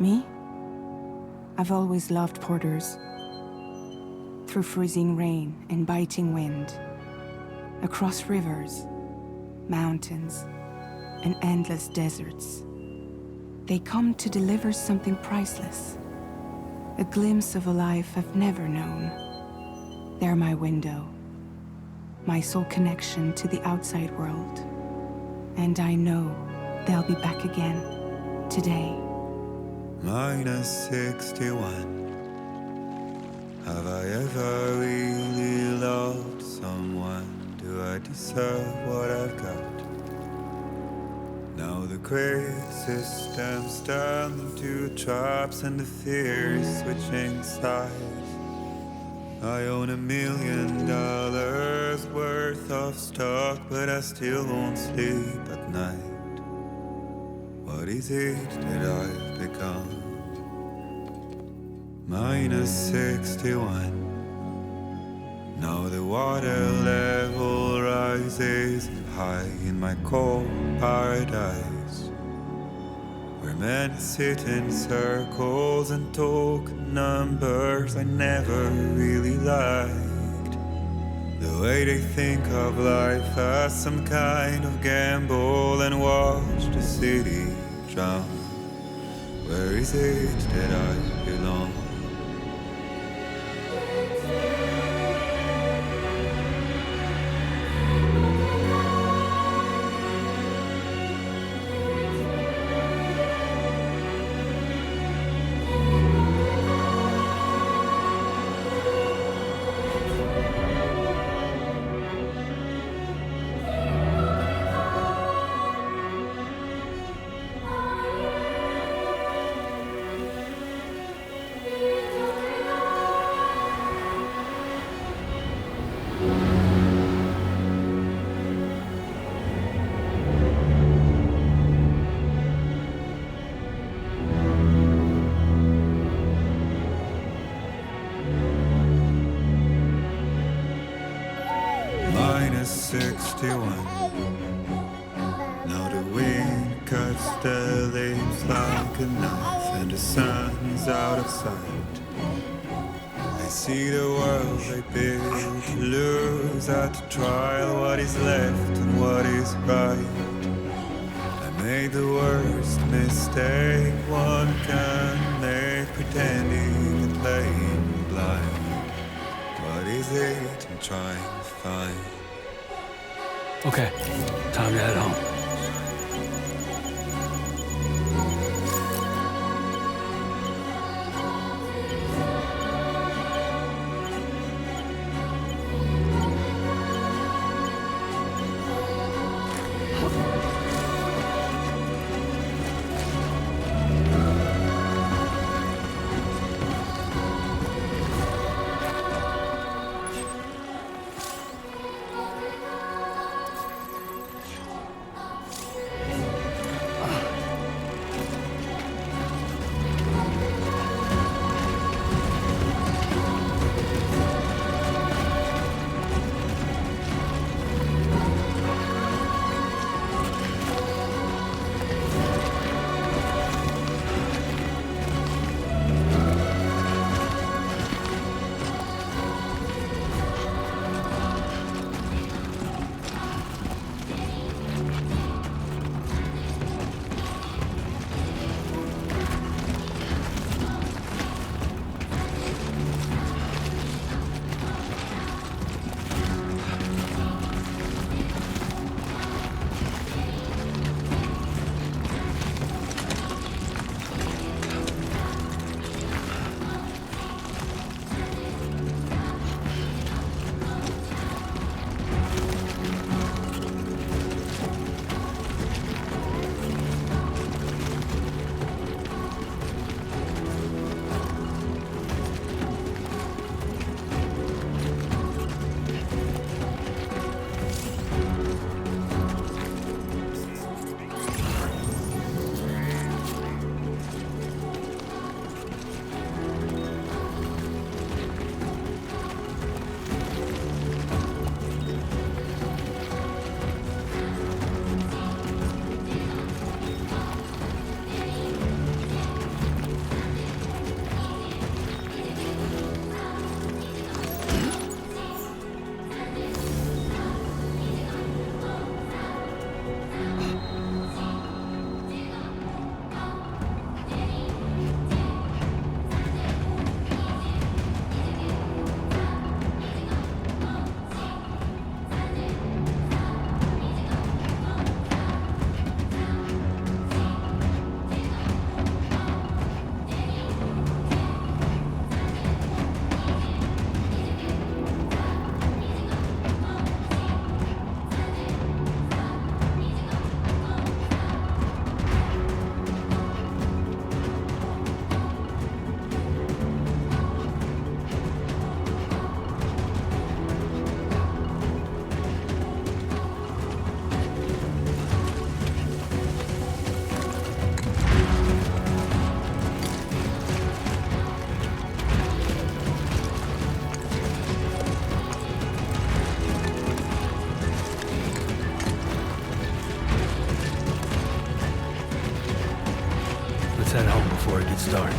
Me? I've always loved porters. Through freezing rain and biting wind, across rivers, mountains, and endless deserts. They come to deliver something priceless, a glimpse of a life I've never known. They're my window, my sole connection to the outside world. And I know they'll be back again, today. -61. Have I ever really loved someone? Do I deserve what I've got? Now the crazy system's turned into traps and the fear is switching sides. I own $1 million worth of stock, but I still won't sleep at night. What is it that I've become? -61. Now the water level rises high in my cold paradise, where men sit in circles and talk numbers I never really liked. The way they think of life as some kind of gamble and watch the city drown. Where is it that I belong? -61. Now the wind cuts the leaves like a knife and the sun is out of sight. I see the world I built to lose at the trial, what is left and what is right. I made the worst mistake one can make, pretending and playing blind. What is it I'm trying to find? Okay, time to head home. head home before it gets dark.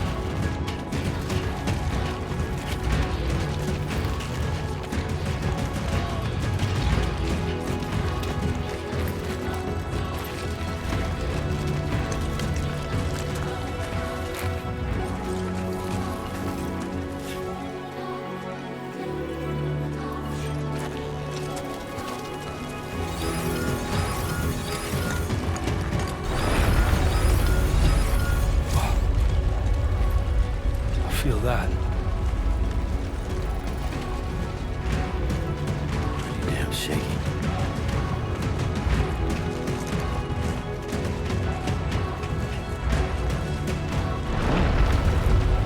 Feel that. Pretty damn shaky.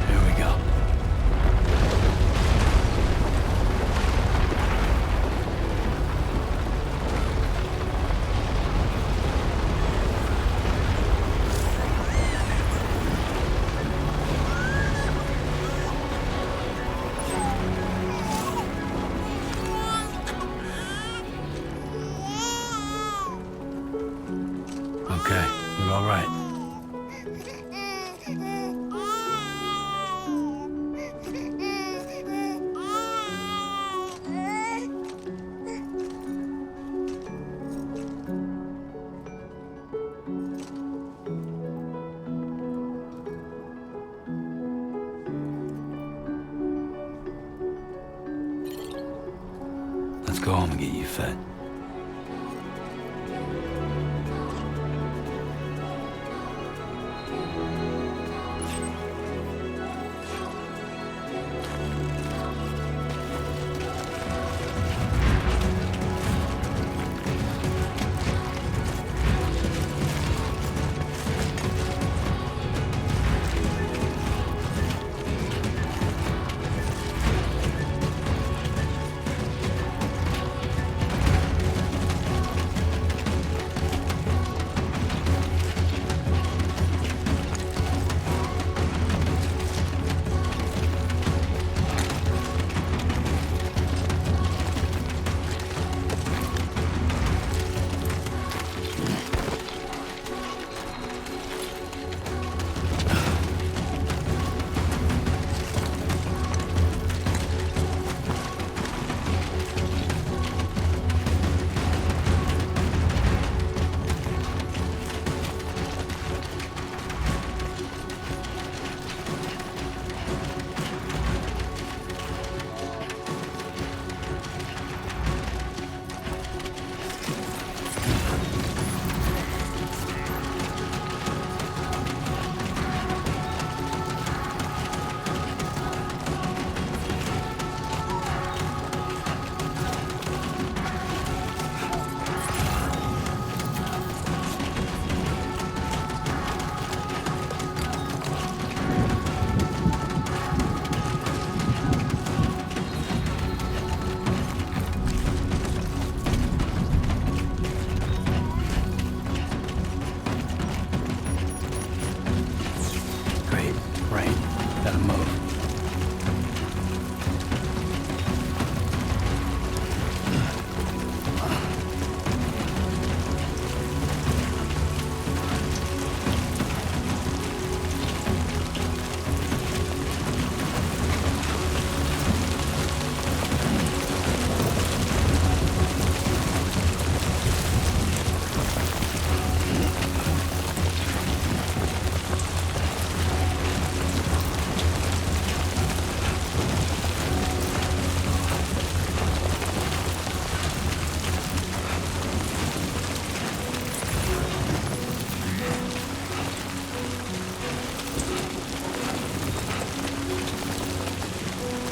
Here we go. Okay, you're all right. Let's go home and get you fed.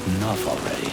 Enough already.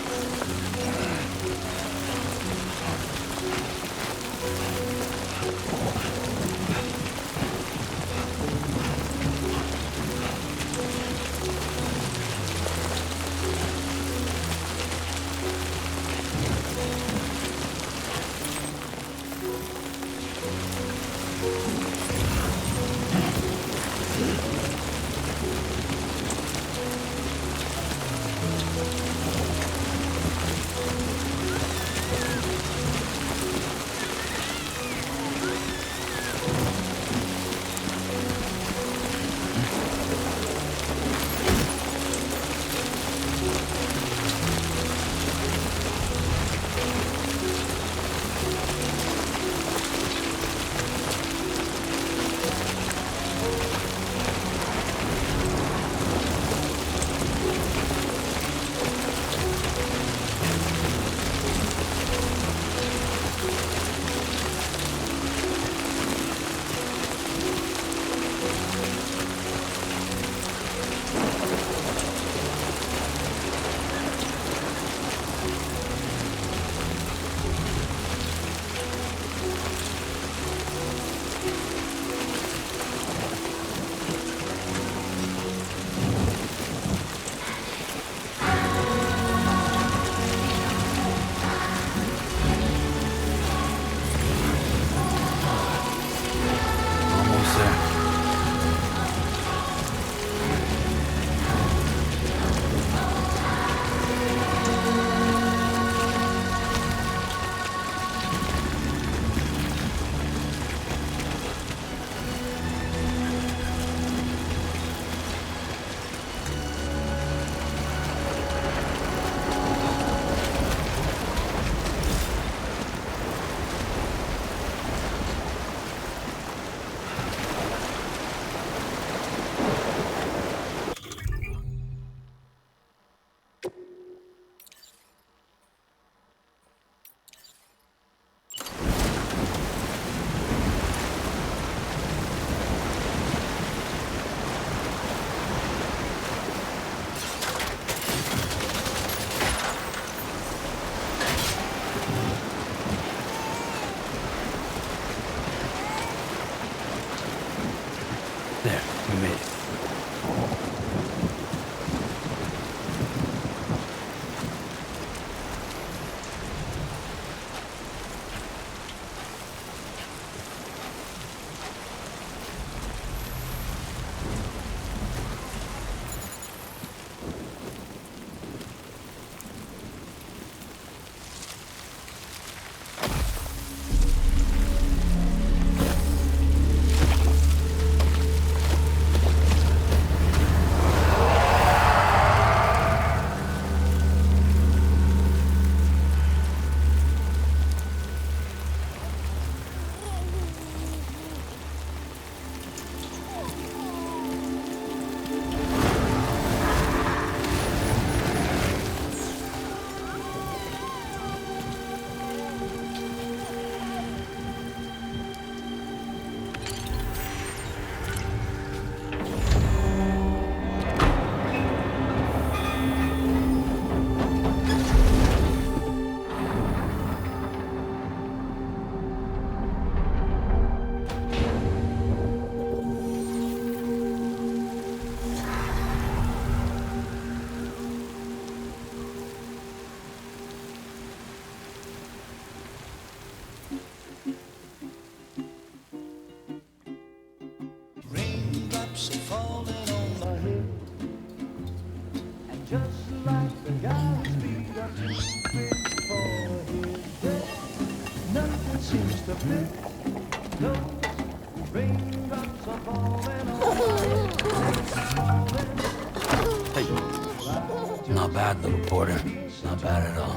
that, little porter. Not bad at all.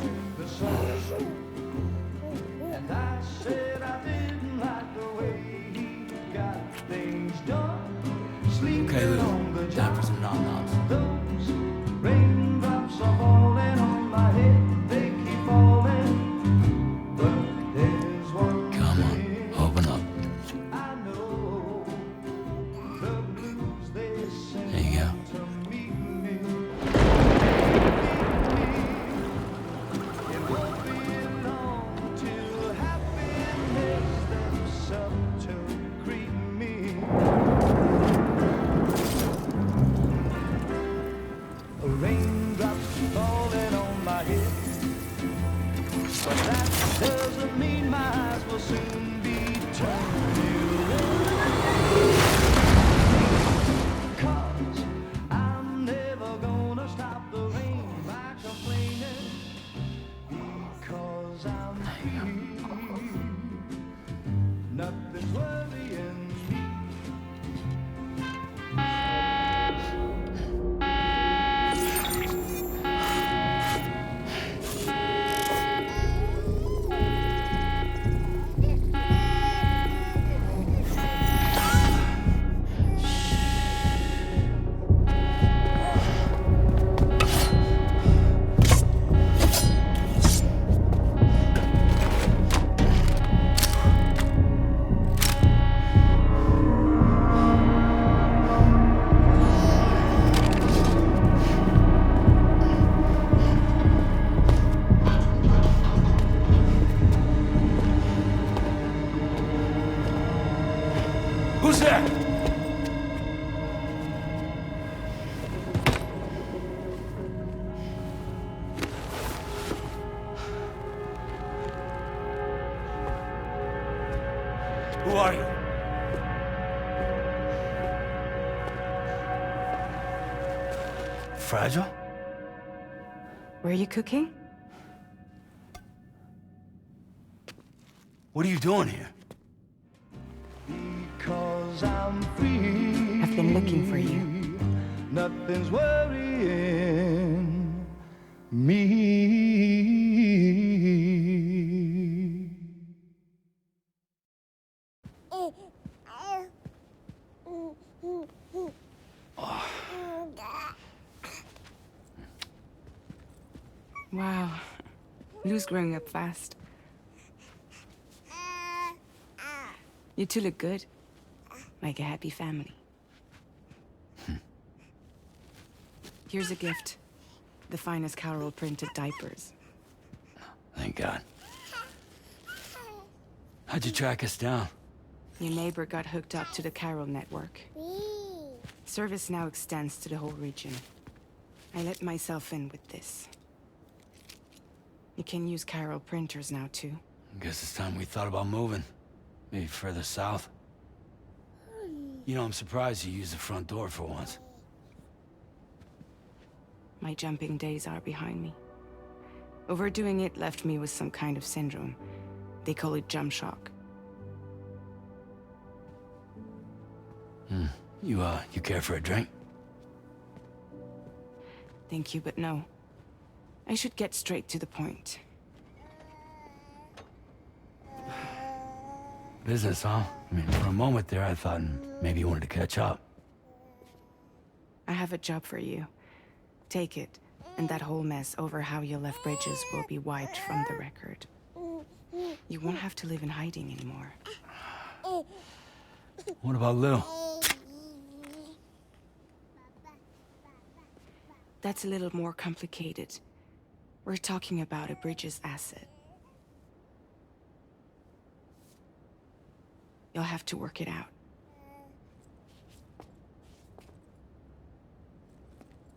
And I said I didn't like the way he got things done. Sleeping Okay, Lou. on the Time job. for some nom-noms. Those raindrops are falling on my head. They keep falling. But there's one Come on, thing open up. I know. The blues they send There you go. to meet me. It won't be long till happiness steps up to greet me. Raindrops falling on my head, but that doesn't mean my eyes will soon be turning red. 'Cause I'm never gonna stop the rain by complaining, because I'm free. Nothing's worrying me. Who's there? Who are you? Fragile? Were you cooking? What are you doing here? Because I'm free. I've been looking for you. Nothing's worrying me. Wow. Lou's growing up fast. You two look good. Like a happy family. Here's a gift. The finest Carol printed diapers. Thank God. How'd you track us down? Your neighbor got hooked up to the Carol network. Service now extends to the whole region. I let myself in with this. You can use Carol printers now too. Guess it's time we thought about moving. Maybe further south. You know, I'm surprised you used the front door for once. My jumping days are behind me. Overdoing it left me with some kind of syndrome. They call it jump shock. You care for a drink? Thank you, but no. I should get straight to the point. Business, huh? I mean, for a moment there, I thought maybe you wanted to catch up. I have a job for you. Take it, and that whole mess over how you left bridges will be wiped from the record. You won't have to live in hiding anymore. What about Lou? That's a little more complicated. We're talking about a bridges asset. You'll have to work it out.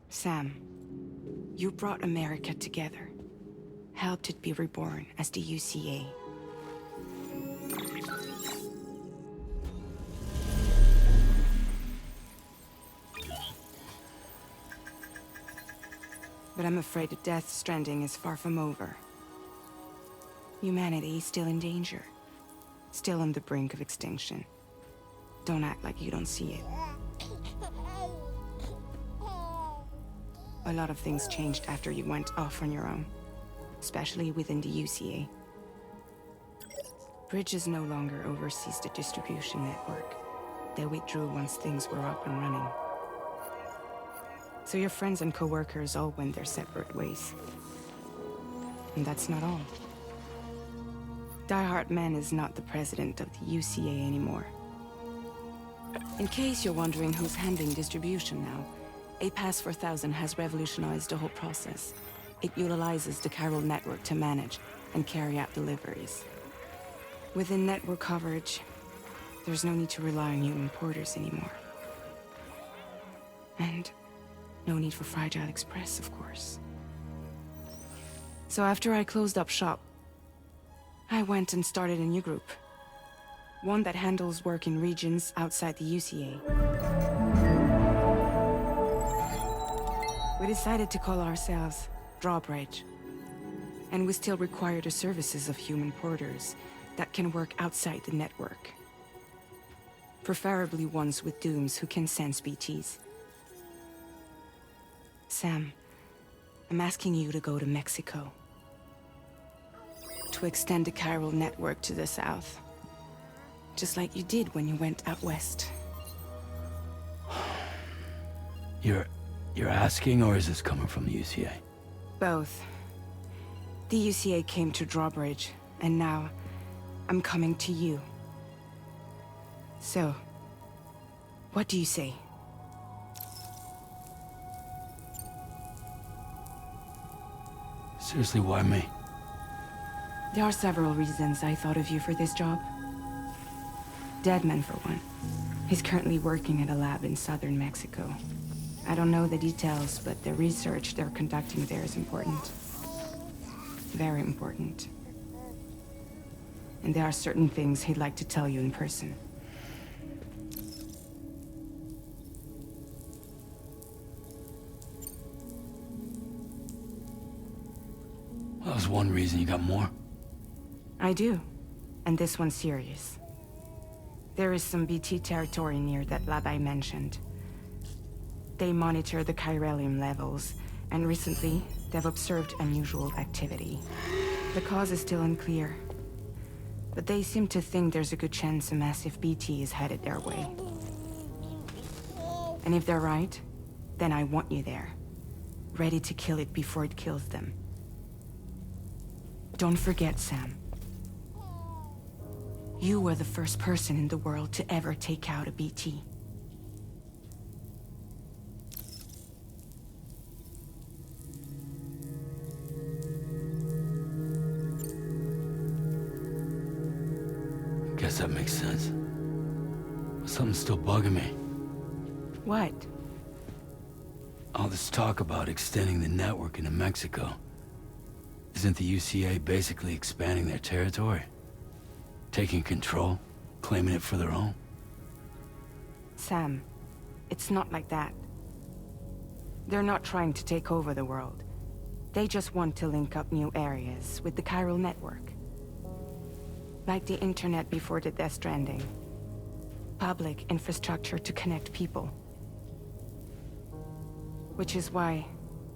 Sam, you brought America together. Helped it be reborn as the UCA. But I'm afraid that Death Stranding is far from over. Humanity is still in danger. Still on the brink of extinction. Don't act like you don't see it. A lot of things changed after you went off on your own, especially within the UCA. Bridges no longer oversees the distribution network. They withdrew once things were up and running. So your friends and co-workers all went their separate ways. And that's not all. Die Hartman is not the president of the UCA anymore. In case you're wondering who's handling distribution now, A Pass 4000 has revolutionized the whole process. It utilizes the chiral network to manage and carry out deliveries. Within network coverage, there's no need to rely on human porters anymore. And no need for Fragile Express, of course. So after I closed up shop, I went and started a new group. One that handles work in regions outside the UCA. We decided to call ourselves Drawbridge. And we still require the services of human porters that can work outside the network. Preferably ones with dooms who can sense BTs. Sam, I'm asking you to go to Mexico. To extend the chiral network to the south. Just like you did when you went out west. You're asking, or is this coming from the UCA? Both. The UCA came to Drawbridge, and now I'm coming to you. So, what do you say? Seriously, why me? There are several reasons I thought of you for this job. Deadman, for one. He's currently working at a lab in southern Mexico. I don't know the details, but the research they're conducting there is important. Very important. And there are certain things he'd like to tell you in person. Well, that was one reason. You got more? I do. And this one's serious. There is some BT territory near that lab I mentioned. They monitor the chiralium levels, and recently, they've observed unusual activity. The cause is still unclear, but they seem to think there's a good chance a massive BT is headed their way. And if they're right, then I want you there, ready to kill it before it kills them. Don't forget, Sam. You were the first person in the world to ever take out a BT. Guess that makes sense. But something's still bugging me. What? All this talk about extending the network into Mexico. Isn't the UCA basically expanding their territory? Taking control? Claiming it for their own? Sam, it's not like that. They're not trying to take over the world. They just want to link up new areas with the chiral network. Like the internet before the Death Stranding. Public infrastructure to connect people. Which is why,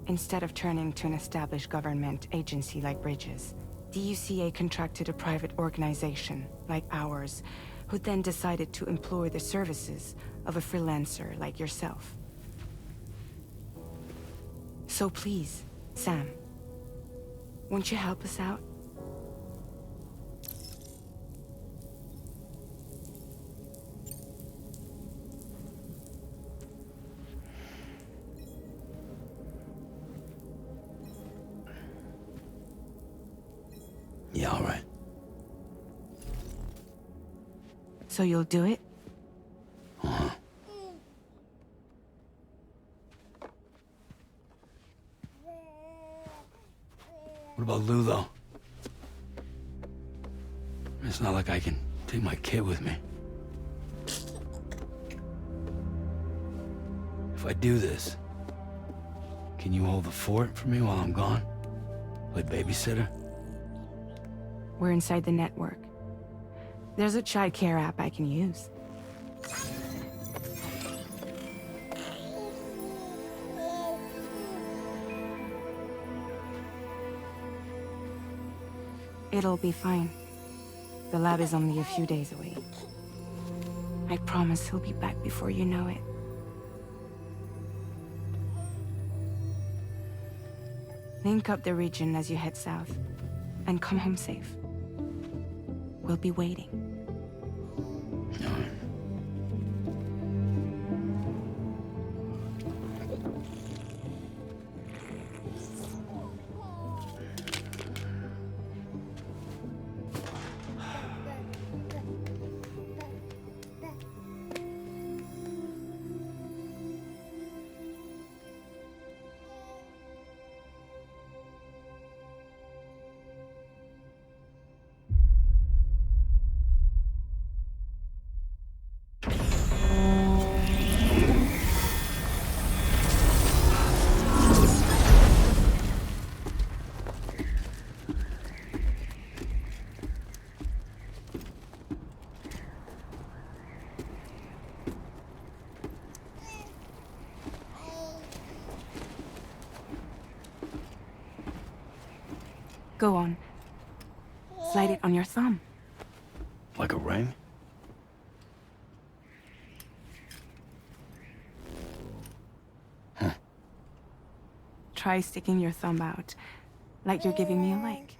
instead of turning to an established government agency like Bridges, the UCA contracted a private organization, like ours, who then decided to employ the services of a freelancer like yourself. So please, Sam, won't you help us out? Yeah, all right. So you'll do it? Uh-huh. What about Lou, though? It's not like I can take my kid with me. If I do this, can you hold the fort for me while I'm gone? Play babysitter? We're inside the network. There's a child care app I can use. It'll be fine. The lab is only a few days away. I promise he'll be back before you know it. Link up the region as you head south, and come home safe. We'll be waiting. Go on. Slide it on your thumb. Like a ring? Huh. Try sticking your thumb out, like you're giving me a like.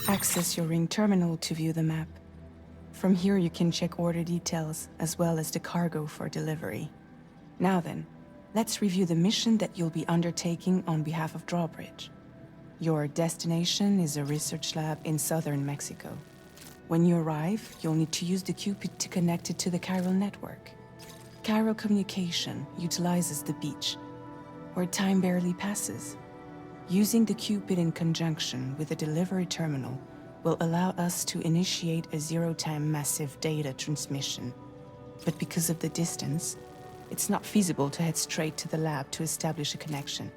Access your ring terminal to view the map. From here you can check order details, as well as the cargo for delivery. Now then, let's review the mission that you'll be undertaking on behalf of Drawbridge. Your destination is a research lab in southern Mexico. When you arrive, you'll need to use the Cupid to connect it to the chiral network. Chiral communication utilizes the beach, where time barely passes. Using the Cupid in conjunction with the delivery terminal will allow us to initiate a zero-time massive data transmission. But because of the distance, it's not feasible to head straight to the lab to establish a connection.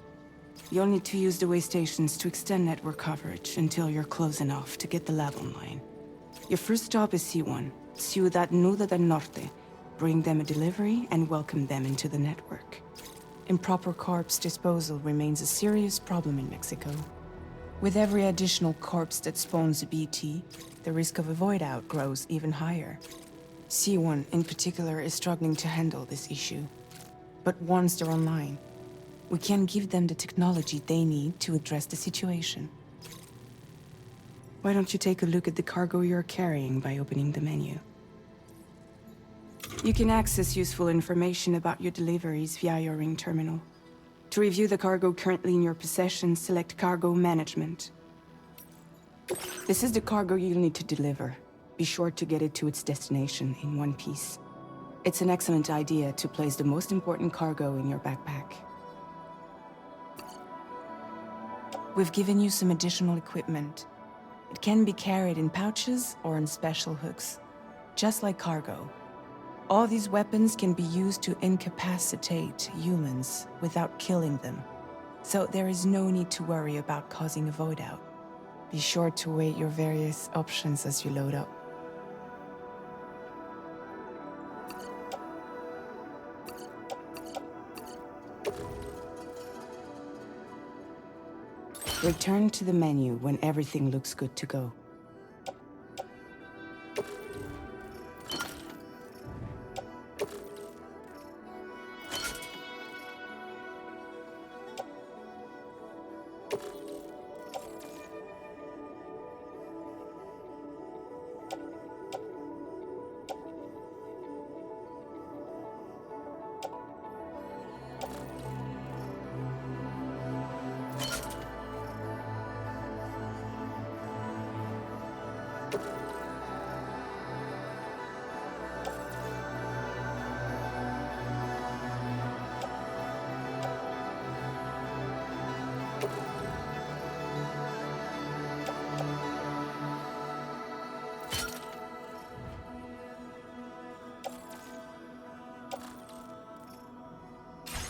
You'll need to use the way stations to extend network coverage until you're close enough to get the lab online. Your first stop is C1, Ciudad Nudo del Norte. Bring them a delivery and welcome them into the network. Improper corpse disposal remains a serious problem in Mexico. With every additional corpse that spawns a BT, the risk of a void out grows even higher. C1 in particular is struggling to handle this issue. But once they're online, we can give them the technology they need to address the situation. Why don't you take a look at the cargo you're carrying by opening the menu? You can access useful information about your deliveries via your ring terminal. To review the cargo currently in your possession, select Cargo Management. This is the cargo you'll need to deliver. Be sure to get it to its destination in one piece. It's an excellent idea to place the most important cargo in your backpack. We've given you some additional equipment. It can be carried in pouches or in special hooks, just like cargo. All these weapons can be used to incapacitate humans without killing them, so there is no need to worry about causing a void out. Be sure to weigh your various options as you load up. Return to the menu when everything looks good to go.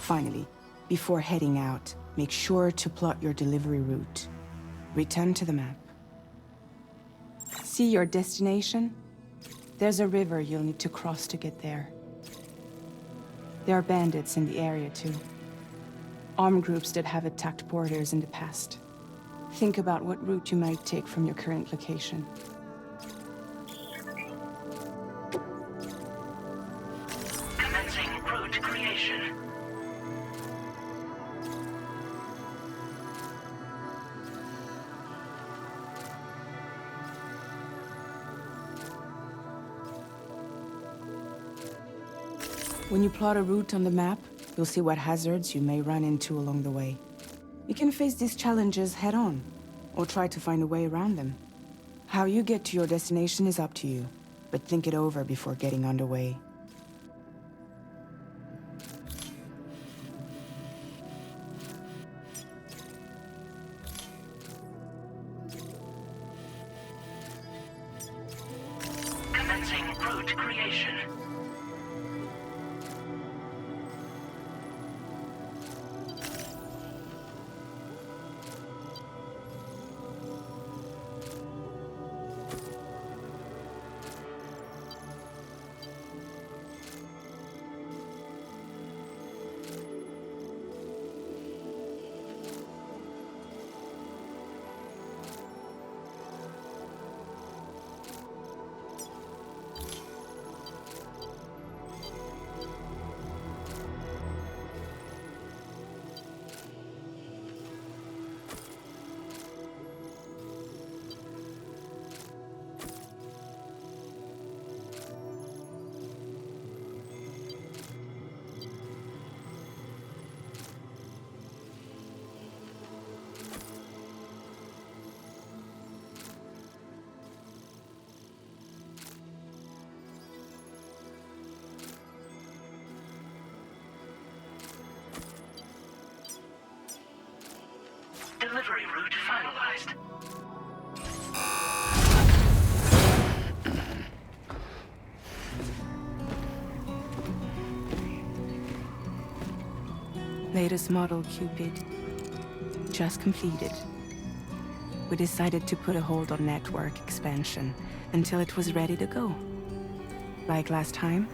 Finally, before heading out, make sure to plot your delivery route. Return to the map. See your destination? There's a river you'll need to cross to get there. There are bandits in the area too. Armed groups that have attacked porters in the past. Think about what route you might take from your current location. Commencing route creation. When you plot a route on the map, you'll see what hazards you may run into along the way. You can face these challenges head-on, or try to find a way around them. How you get to your destination is up to you, but think it over before getting underway. Commencing route creation. Delivery route finalized. Latest model Cupid. Just completed. We decided to put a hold on network expansion until it was ready to go. Like last time,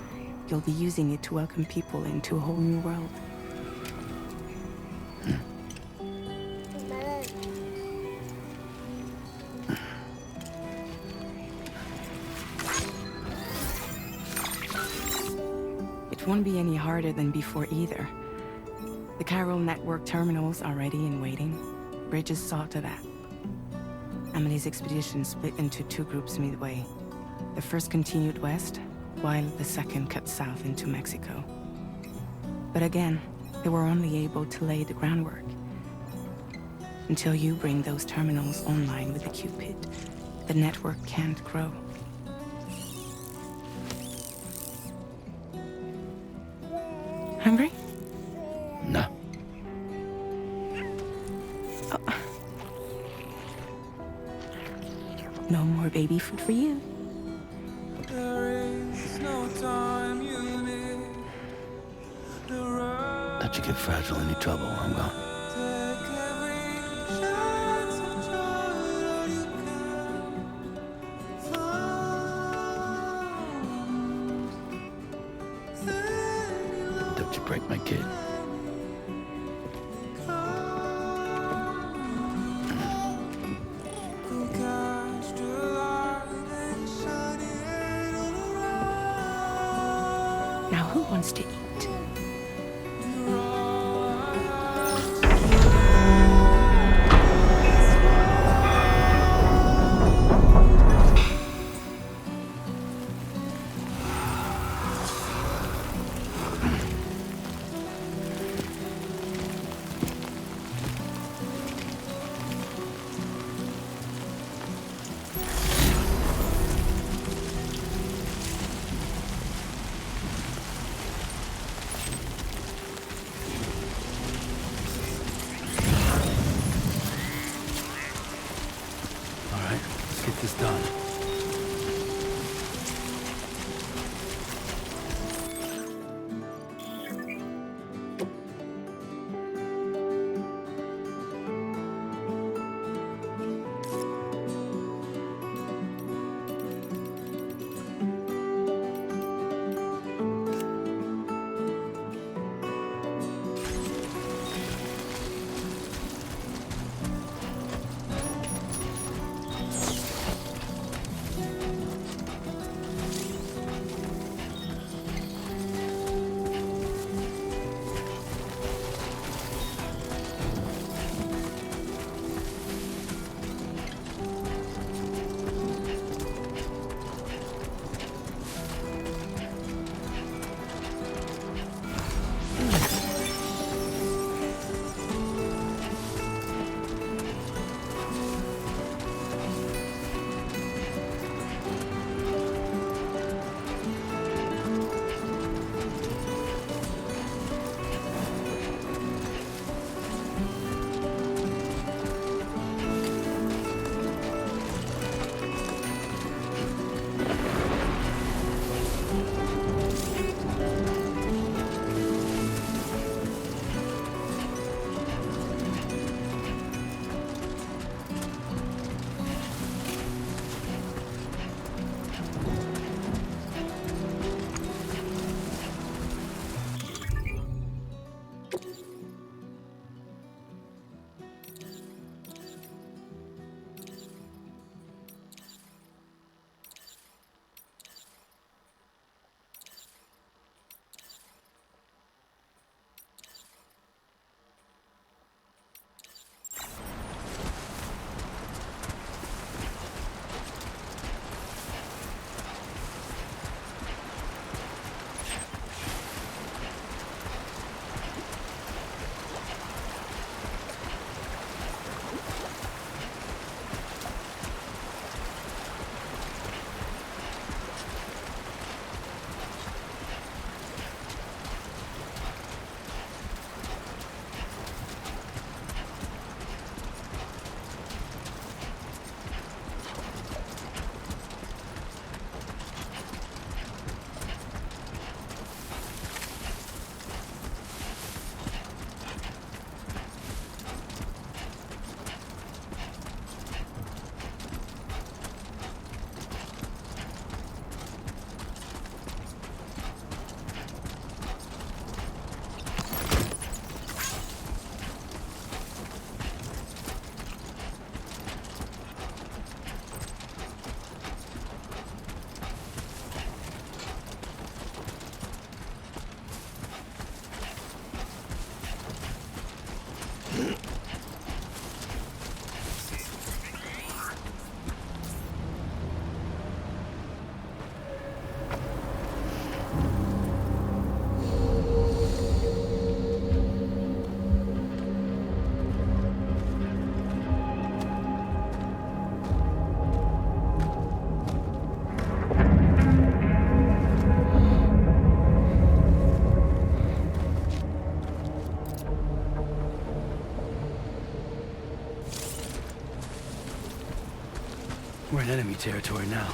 you'll be using it to welcome people into a whole new world. It won't be any harder than before either. The Carol network terminals are ready and waiting. Bridges saw to that. Amelie's expedition split into two groups midway. The first continued west, while the second cut south into Mexico. But again, they were only able to lay the groundwork. Until you bring those terminals online with the Cupid, the network can't grow. Hungry? No. Oh. No more baby food for you. Let you get fragile, any trouble, I'm gone. Don't you break my kid. Now who wants to eat? enemy territory now.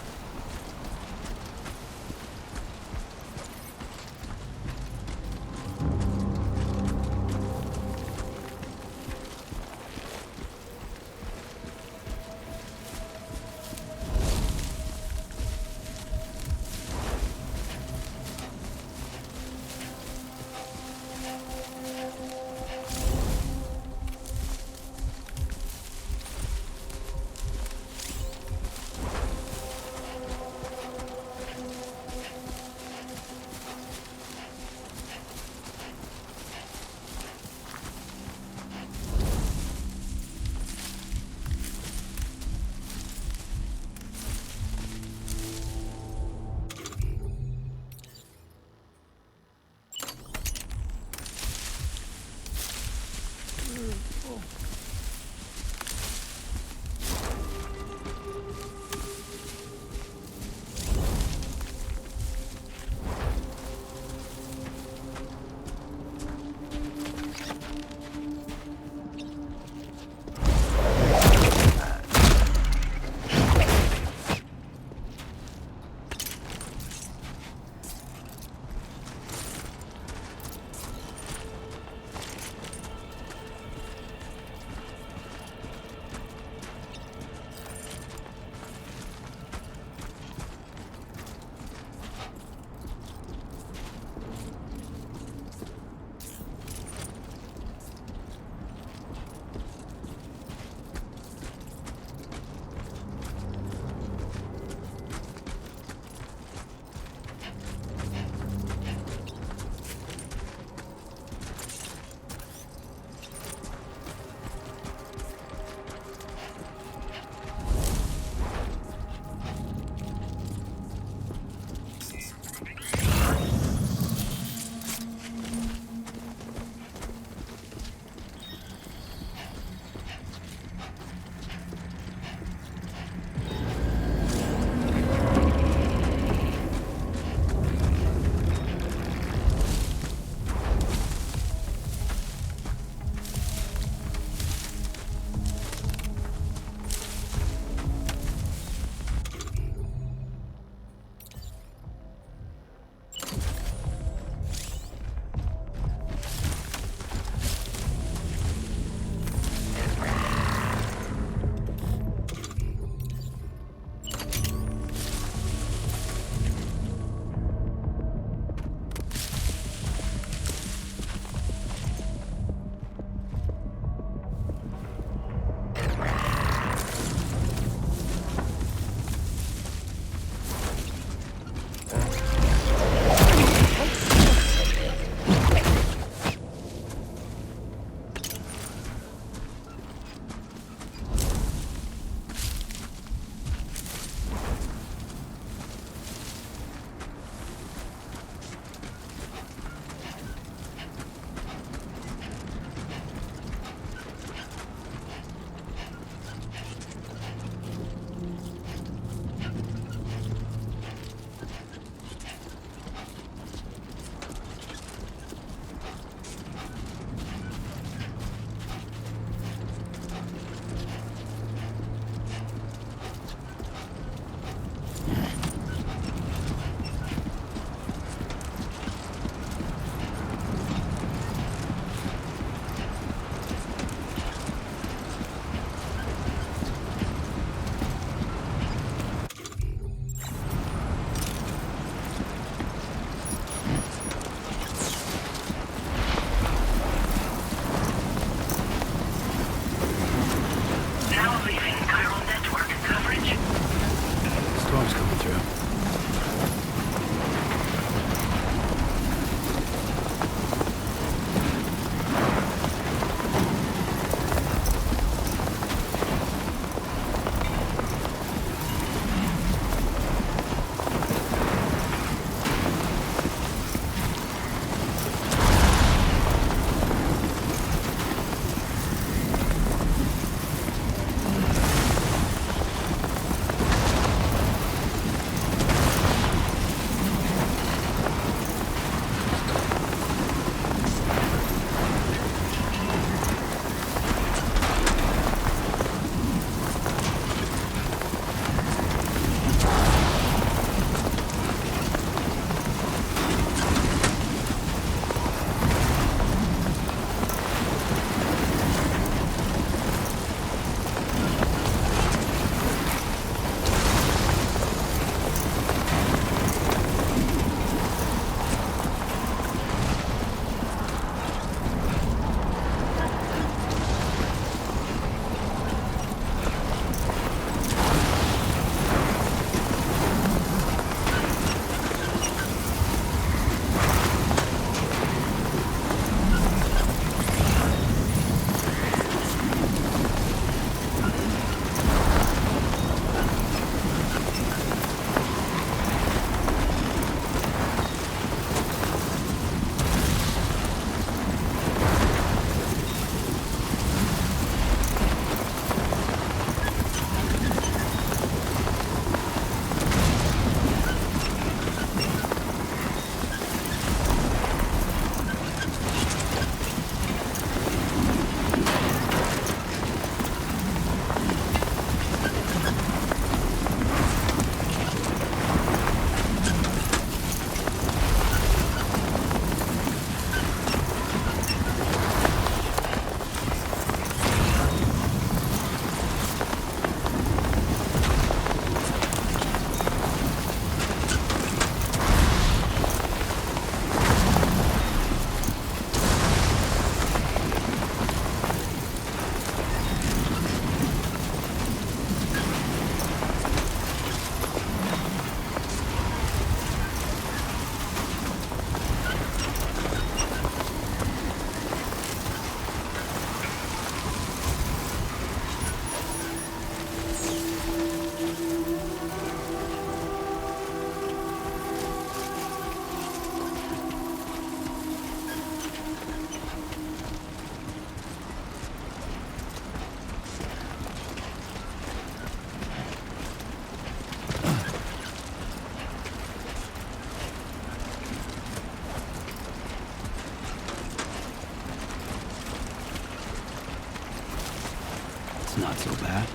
not so bad.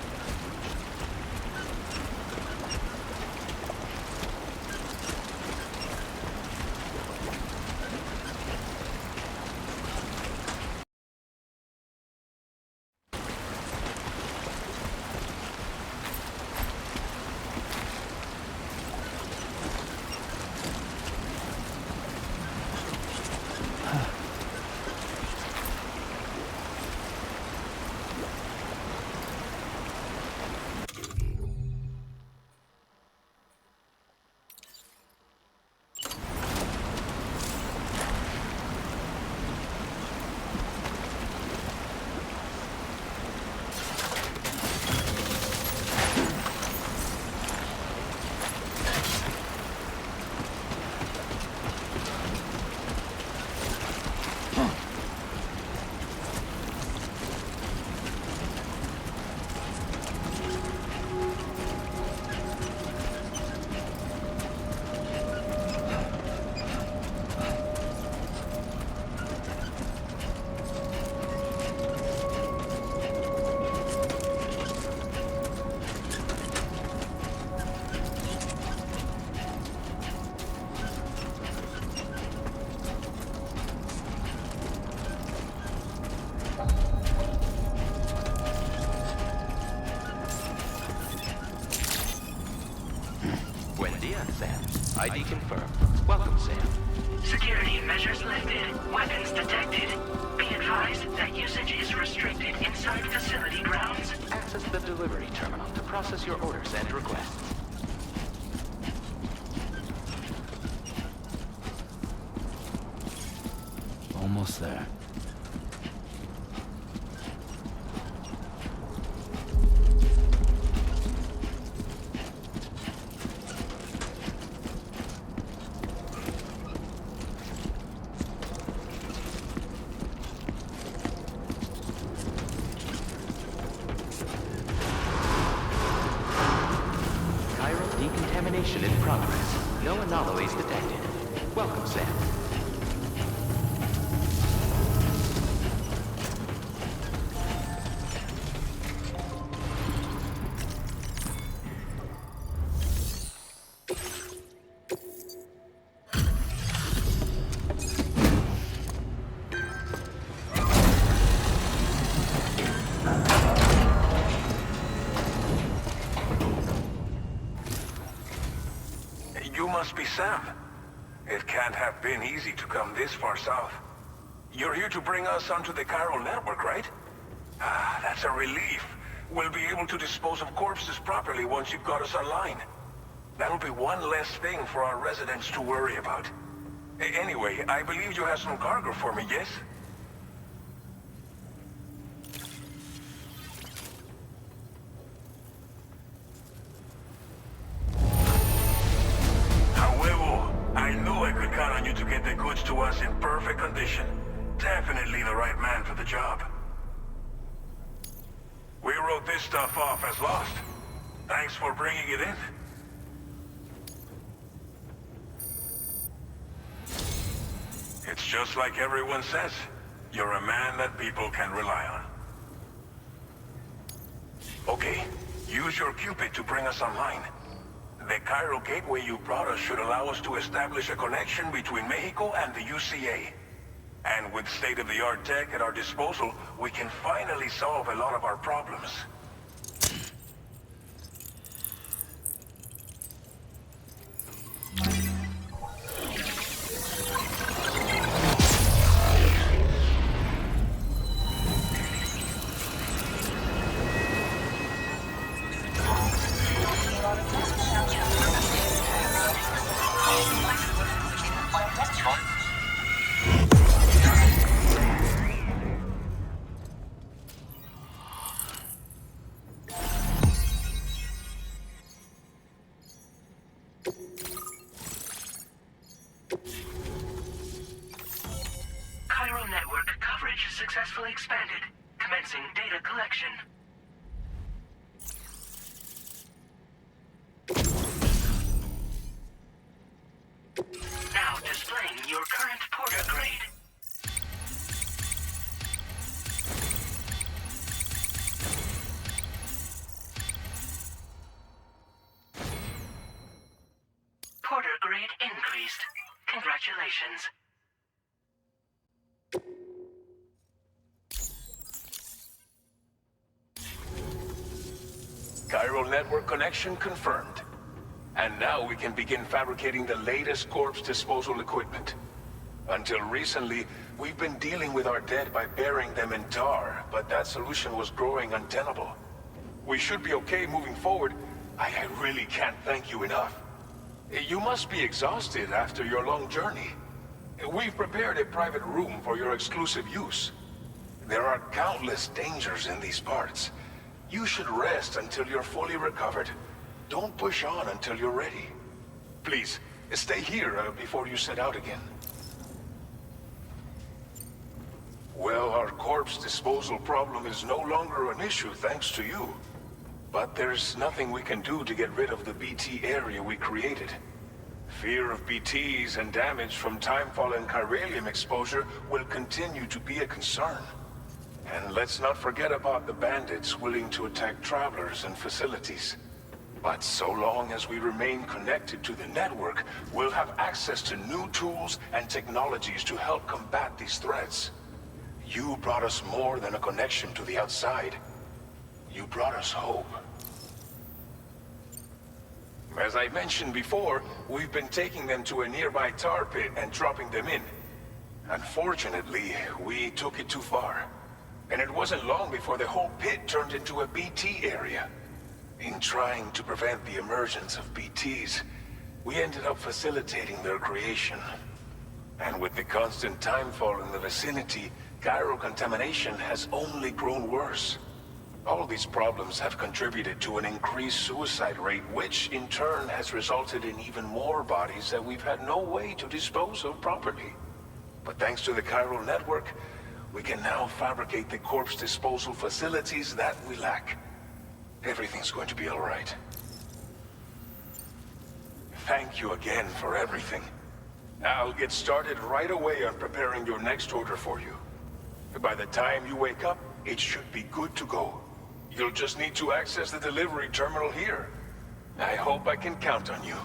ID confirmed. Welcome, Sam. Security measures lifted. Weapons detected. Be advised that usage is restricted inside facility grounds. Access the delivery terminal to process your orders and requests. Almost there. Decontamination in progress. No anomalies detected. Welcome, Sam. You must be Sam. It can't have been easy to come this far south. You're here to bring us onto the chiral network, right? Ah, that's a relief. We'll be able to dispose of corpses properly once you've got us online. That'll be one less thing for our residents to worry about. Anyway, I believe you have some cargo for me, yes? I knew I could count on you to get the goods to us in perfect condition. Definitely the right man for the job. We wrote this stuff off as lost. Thanks for bringing it in. It's just like everyone says. You're a man that people can rely on. Okay, use your Cupid to bring us online. The chiral gateway you brought us should allow us to establish a connection between Mexico and the UCA. And with state-of-the-art tech at our disposal, we can finally solve a lot of our problems. Chiral network coverage successfully expanded. Commencing data collection. Now displaying your current porter grade. rate increased. Congratulations. Chiral network connection confirmed. And now we can begin fabricating the latest corpse disposal equipment. Until recently, we've been dealing with our dead by burying them in tar, but that solution was growing untenable. We should be okay moving forward. I really can't thank you enough. You must be exhausted after your long journey. We've prepared a private room for your exclusive use. There are countless dangers in these parts. You should rest until you're fully recovered. Don't push on until you're ready. Please, stay here before you set out again. Well, our corpse disposal problem is no longer an issue thanks to you. But there's nothing we can do to get rid of the BT area we created. Fear of BTs and damage from timefall and chiralium exposure will continue to be a concern. And let's not forget about the bandits willing to attack travelers and facilities. But so long as we remain connected to the network, we'll have access to new tools and technologies to help combat these threats. You brought us more than a connection to the outside. You brought us hope. As I mentioned before, we've been taking them to a nearby tar pit and dropping them in. Unfortunately, we took it too far. And it wasn't long before the whole pit turned into a BT area. In trying to prevent the emergence of BTs, we ended up facilitating their creation. And with the constant timefall in the vicinity, chiral contamination has only grown worse. All these problems have contributed to an increased suicide rate, which in turn has resulted in even more bodies that we've had no way to dispose of properly. But thanks to the chiral network, we can now fabricate the corpse disposal facilities that we lack. Everything's going to be all right. Thank you again for everything. I'll get started right away on preparing your next order for you. By the time you wake up, it should be good to go. You'll just need to access the delivery terminal here. I hope I can count on you.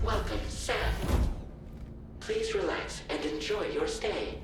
Welcome, Sam. Please relax and enjoy your stay.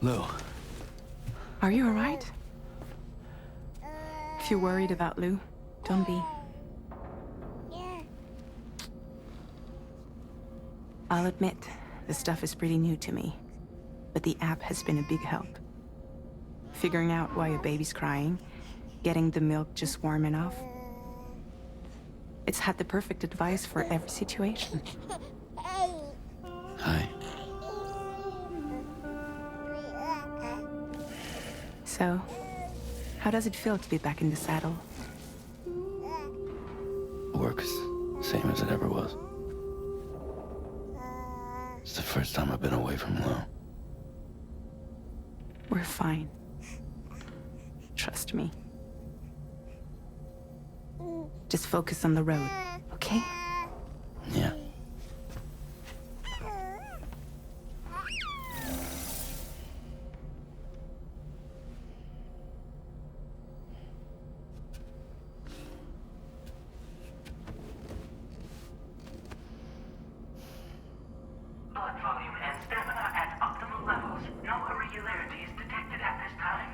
Lou, Are you alright? If you're worried about Lou, don't be. I'll admit, this stuff is pretty new to me, but the app has been a big help. Figuring out why a baby's crying, getting the milk just warm enough. It's had the perfect advice for every situation. hi. So, how does it feel to be back in the saddle? Works same as it ever was. It's the first time I've been away from Lou. We're fine. Trust me. Just focus on the road, okay? Yeah. Blood volume and stamina at optimal levels. No irregularities detected at this time.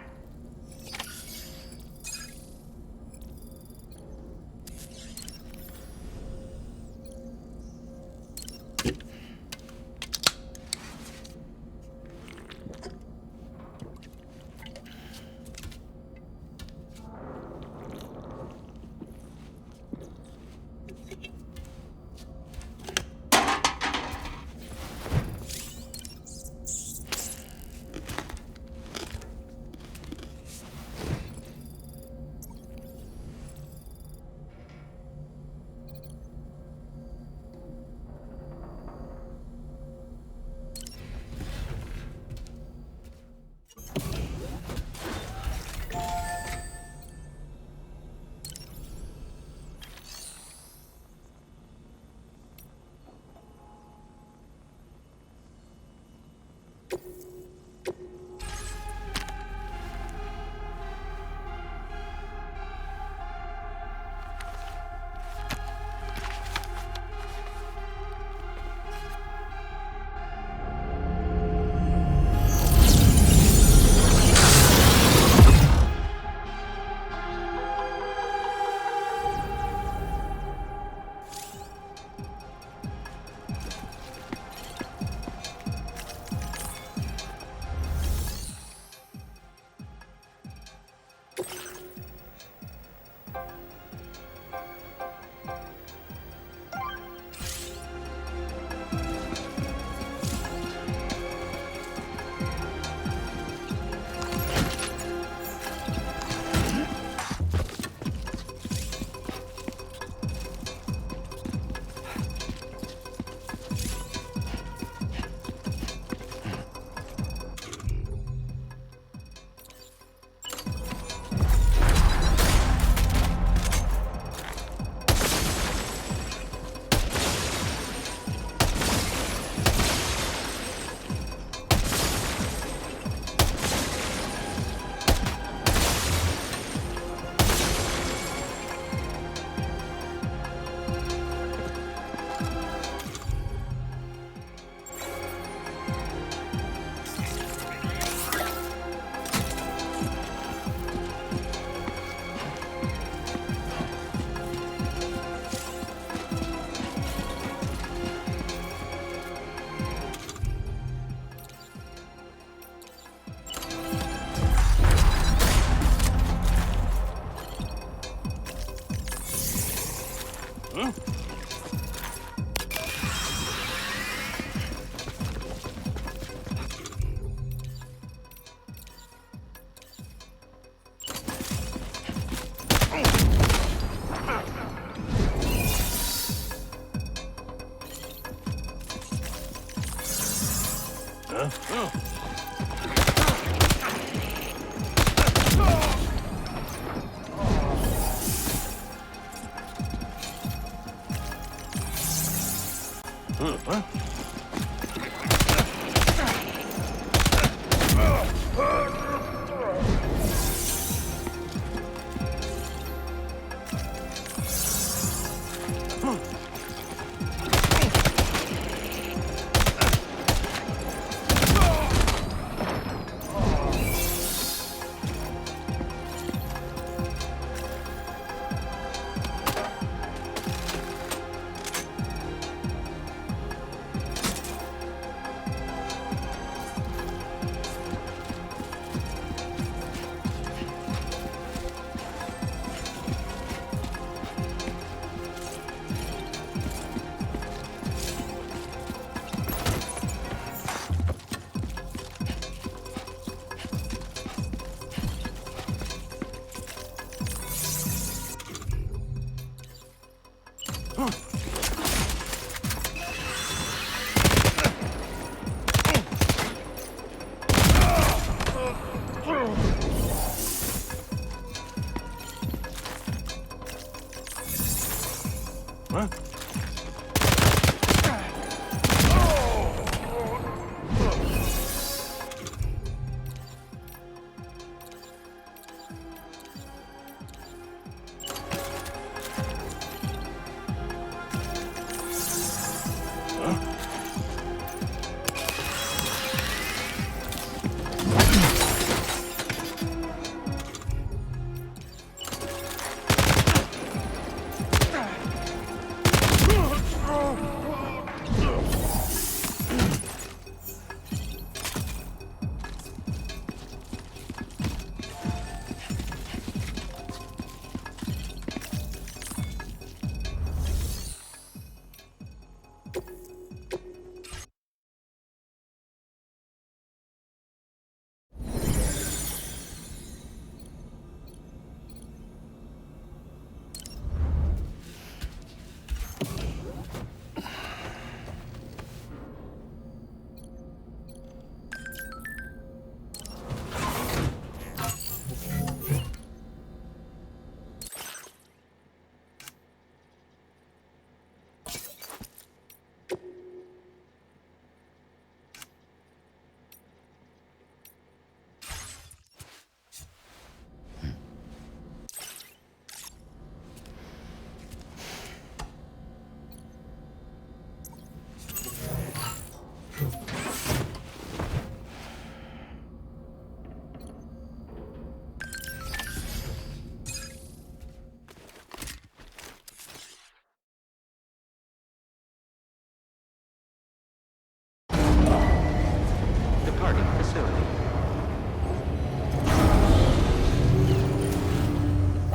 departing facility.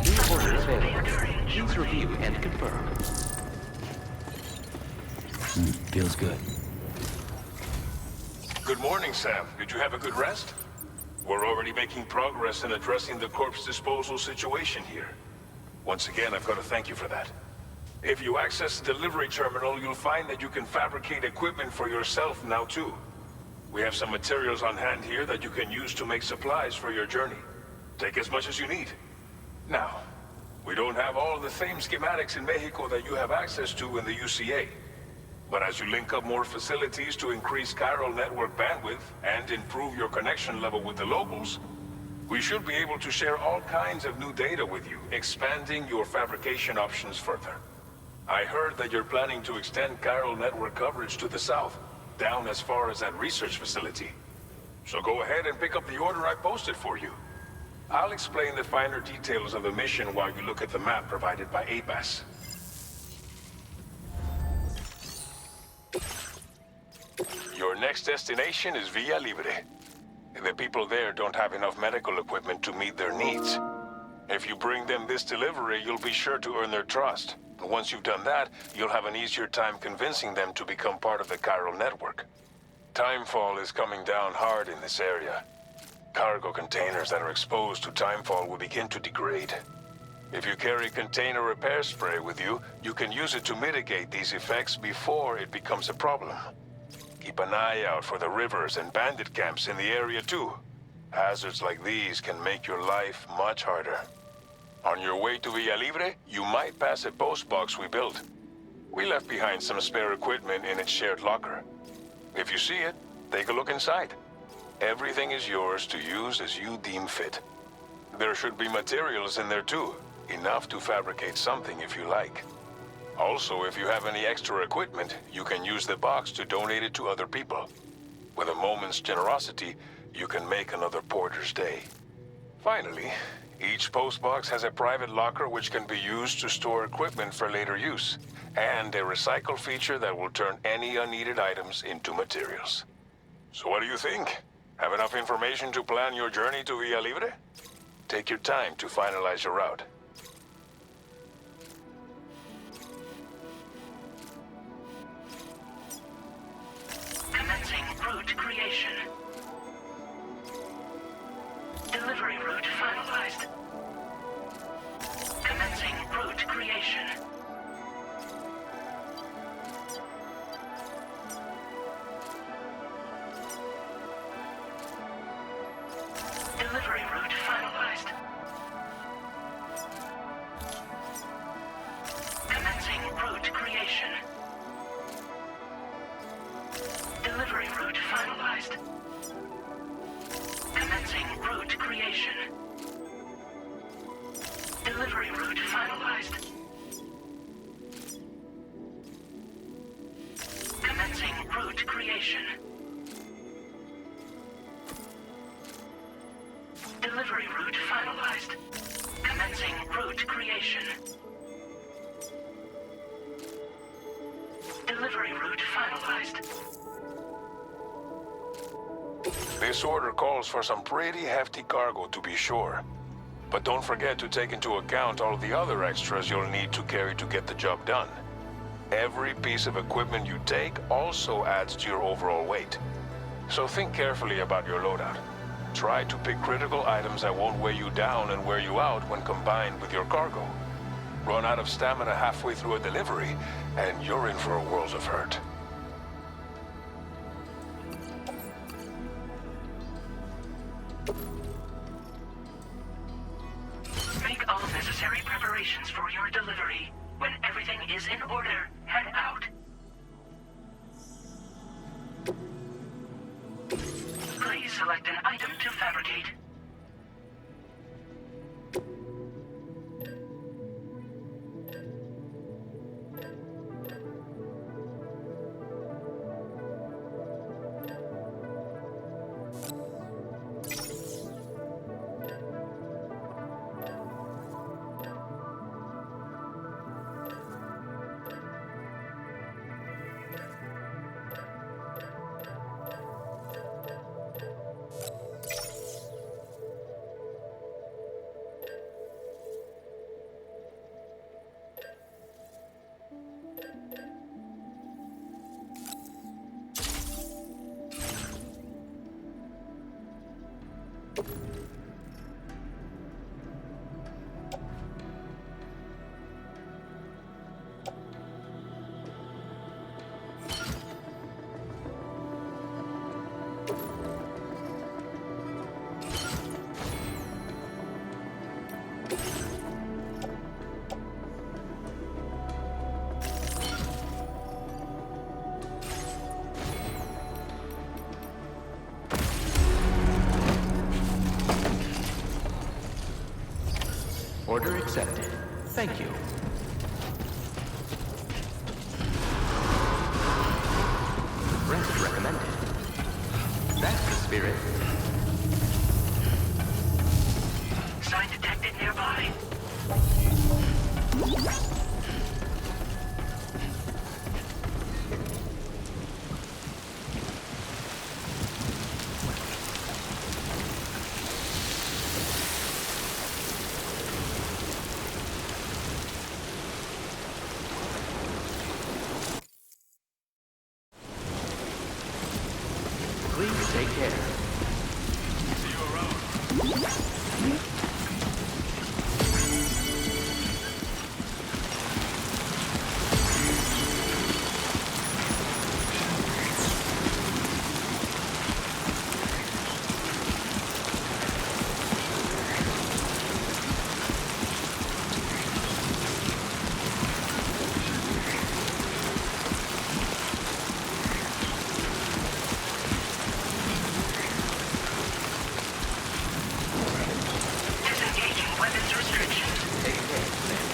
New orders available. Please review and confirm. Feels good. Good morning, Sam. Did you have a good rest? We're already making progress in addressing the corpse disposal situation here. Once again, I've got to thank you for that. If you access the delivery terminal, you'll find that you can fabricate equipment for yourself now too. We have some materials on hand here that you can use to make supplies for your journey. Take as much as you need. Now, we don't have all the same schematics in Mexico that you have access to in the UCA. But as you link up more facilities to increase chiral network bandwidth and improve your connection level with the locals, we should be able to share all kinds of new data with you, expanding your fabrication options further. I heard that you're planning to extend chiral network coverage to the south, down as far as that research facility. So go ahead and pick up the order I posted for you. I'll explain the finer details of the mission while you look at the map provided by ABAS. Your next destination is Villa Libre. The people there don't have enough medical equipment to meet their needs. If you bring them this delivery, you'll be sure to earn their trust. Once you've done that, you'll have an easier time convincing them to become part of the chiral network. Timefall is coming down hard in this area. Cargo containers that are exposed to timefall will begin to degrade. If you carry container repair spray with you, you can use it to mitigate these effects before it becomes a problem. Keep an eye out for the rivers and bandit camps in the area too. Hazards like these can make your life much harder. On your way to Villa Libre, you might pass a post box we built. We left behind some spare equipment in its shared locker. If you see it, take a look inside. Everything is yours to use as you deem fit. There should be materials in there too, enough to fabricate something if you like. Also, if you have any extra equipment, you can use the box to donate it to other people. With a moment's generosity, you can make another porter's day. Finally, each postbox has a private locker which can be used to store equipment for later use, and a recycle feature that will turn any unneeded items into materials. So what do you think? Have enough information to plan your journey to Villa Libre? Take your time to finalize your route. Commencing route creation. Delivery route finalized. Commencing route creation. Delivery route finalized. Commencing route creation. Delivery route finalized. Commencing route creation. Delivery route finalized. Commencing route creation. Delivery route finalized. Commencing route creation. Delivery route finalized. This order calls for some pretty hefty cargo to be sure. But don't forget to take into account all the other extras you'll need to carry to get the job done. Every piece of equipment you take also adds to your overall weight. So think carefully about your loadout. Try to pick critical items that won't weigh you down and wear you out when combined with your cargo. Run out of stamina halfway through a delivery, and you're in for a world of hurt. Make all necessary preparations for your delivery. When everything is in order, head out. Please select an item to fabricate. Order accepted. Thank you. Rest recommended. That's the spirit. Sign detected nearby. Please take care. See you around. Disengaging weapons restrictions. Take care, Sam.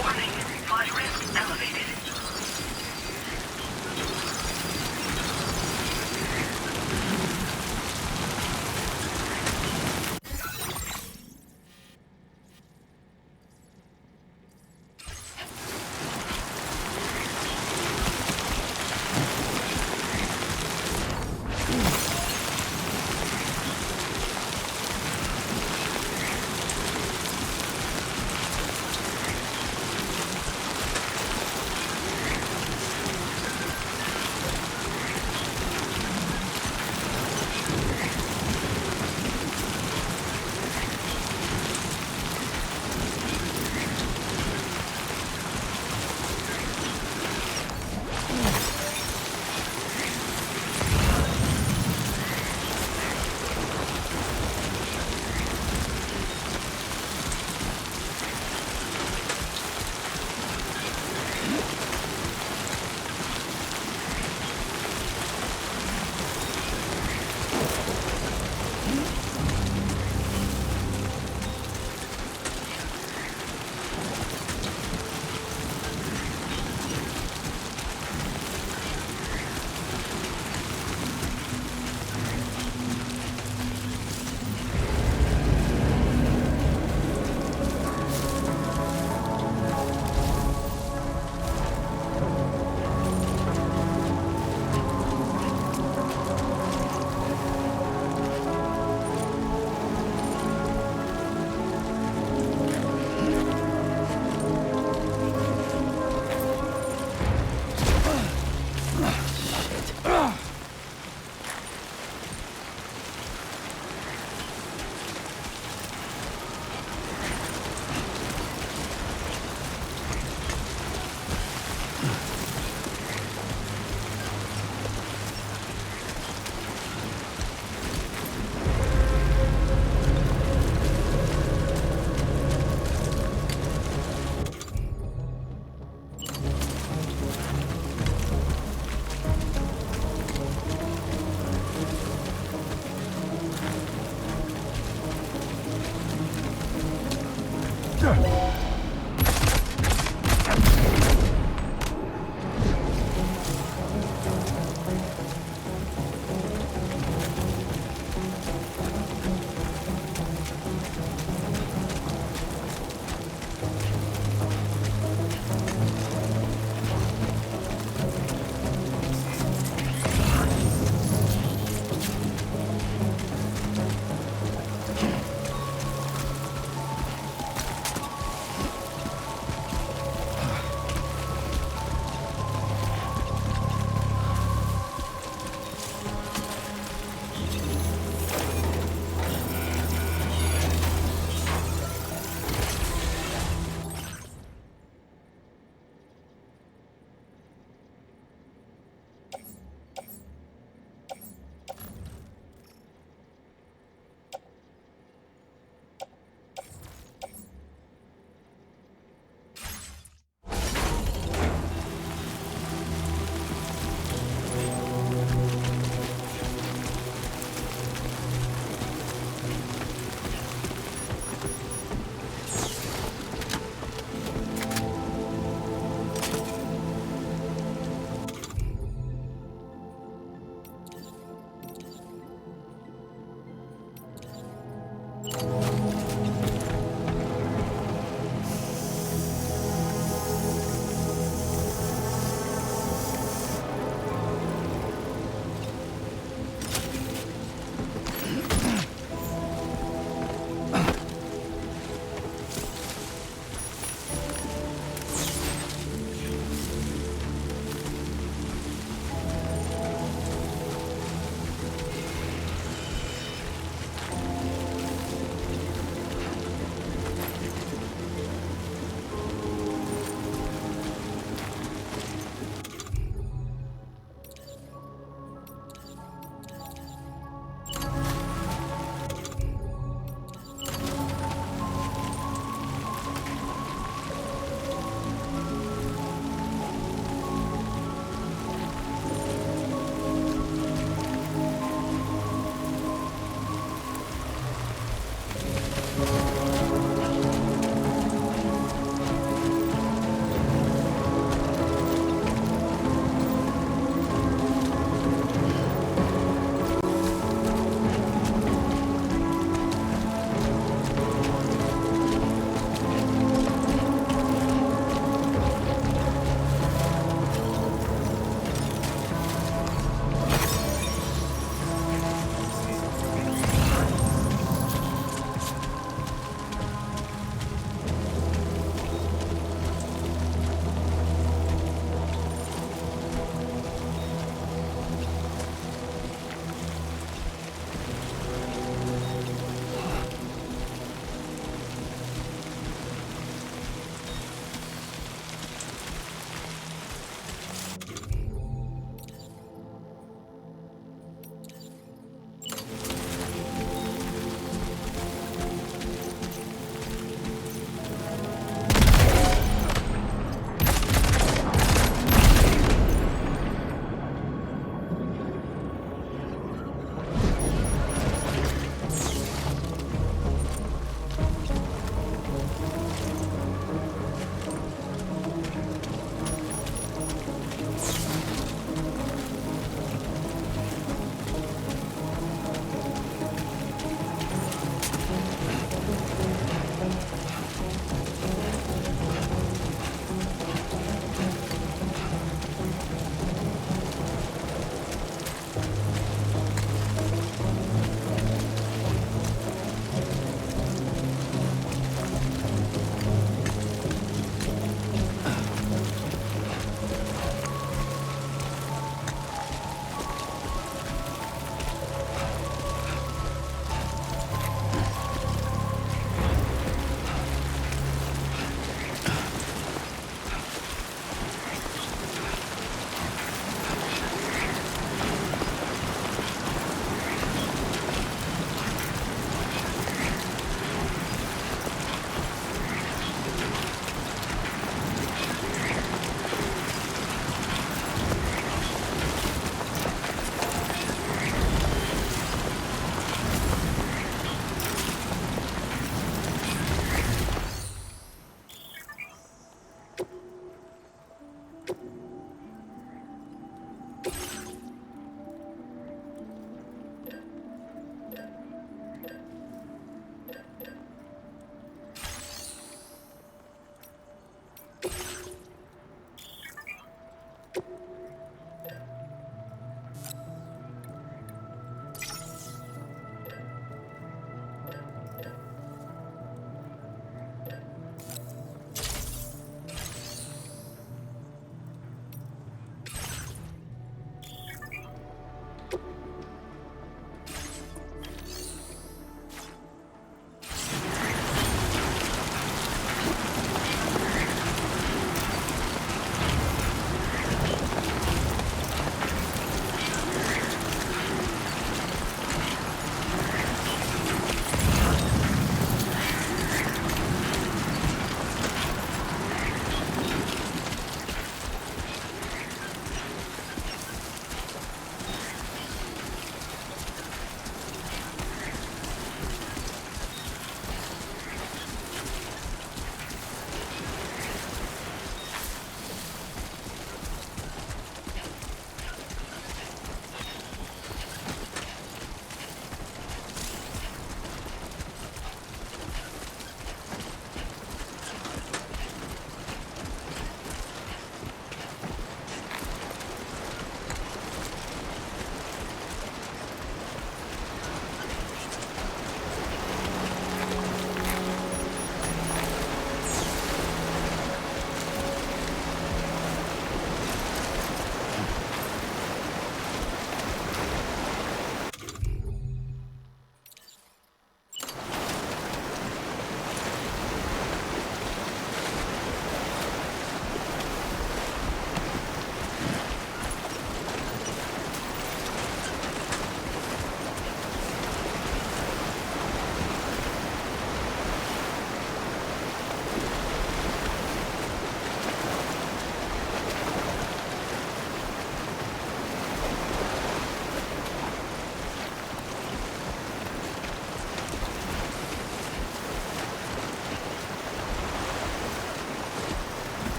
Warning, flight risk elevated.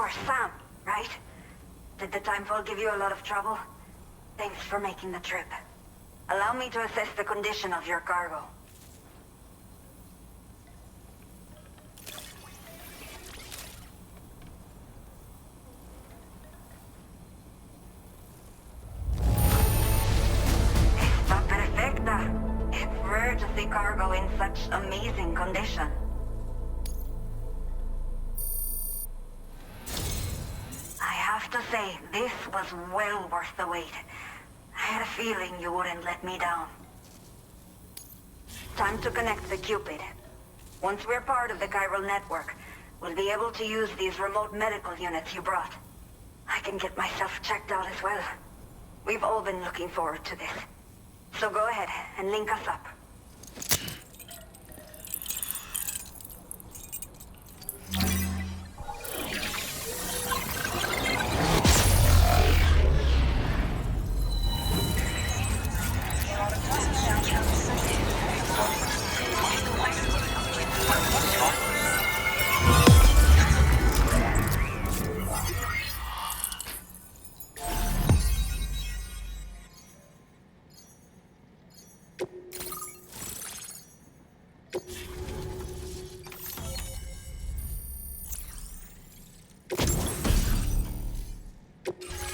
You're Sam, right? Did the timefall give you a lot of trouble? Thanks for making the trip. Allow me to assess the condition of your cargo. Está perfecta. It's rare to see cargo in such amazing condition. I have to say, this was well worth the wait. I had a feeling you wouldn't let me down. Time to connect the Cupid. Once we're part of the chiral network, we'll be able to use these remote medical units you brought. I can get myself checked out as well. We've all been looking forward to this. So go ahead and link us up.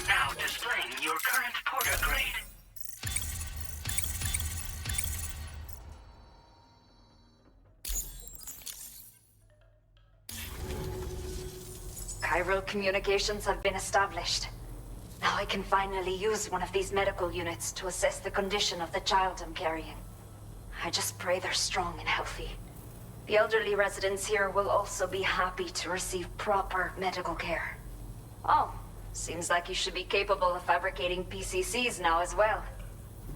Now displaying your current porter grade. Chiral communications have been established. Now I can finally use one of these medical units to assess the condition of the child I'm carrying. I just pray they're strong and healthy. The elderly residents here will also be happy to receive proper medical care. Oh, seems like you should be capable of fabricating PCCs now as well.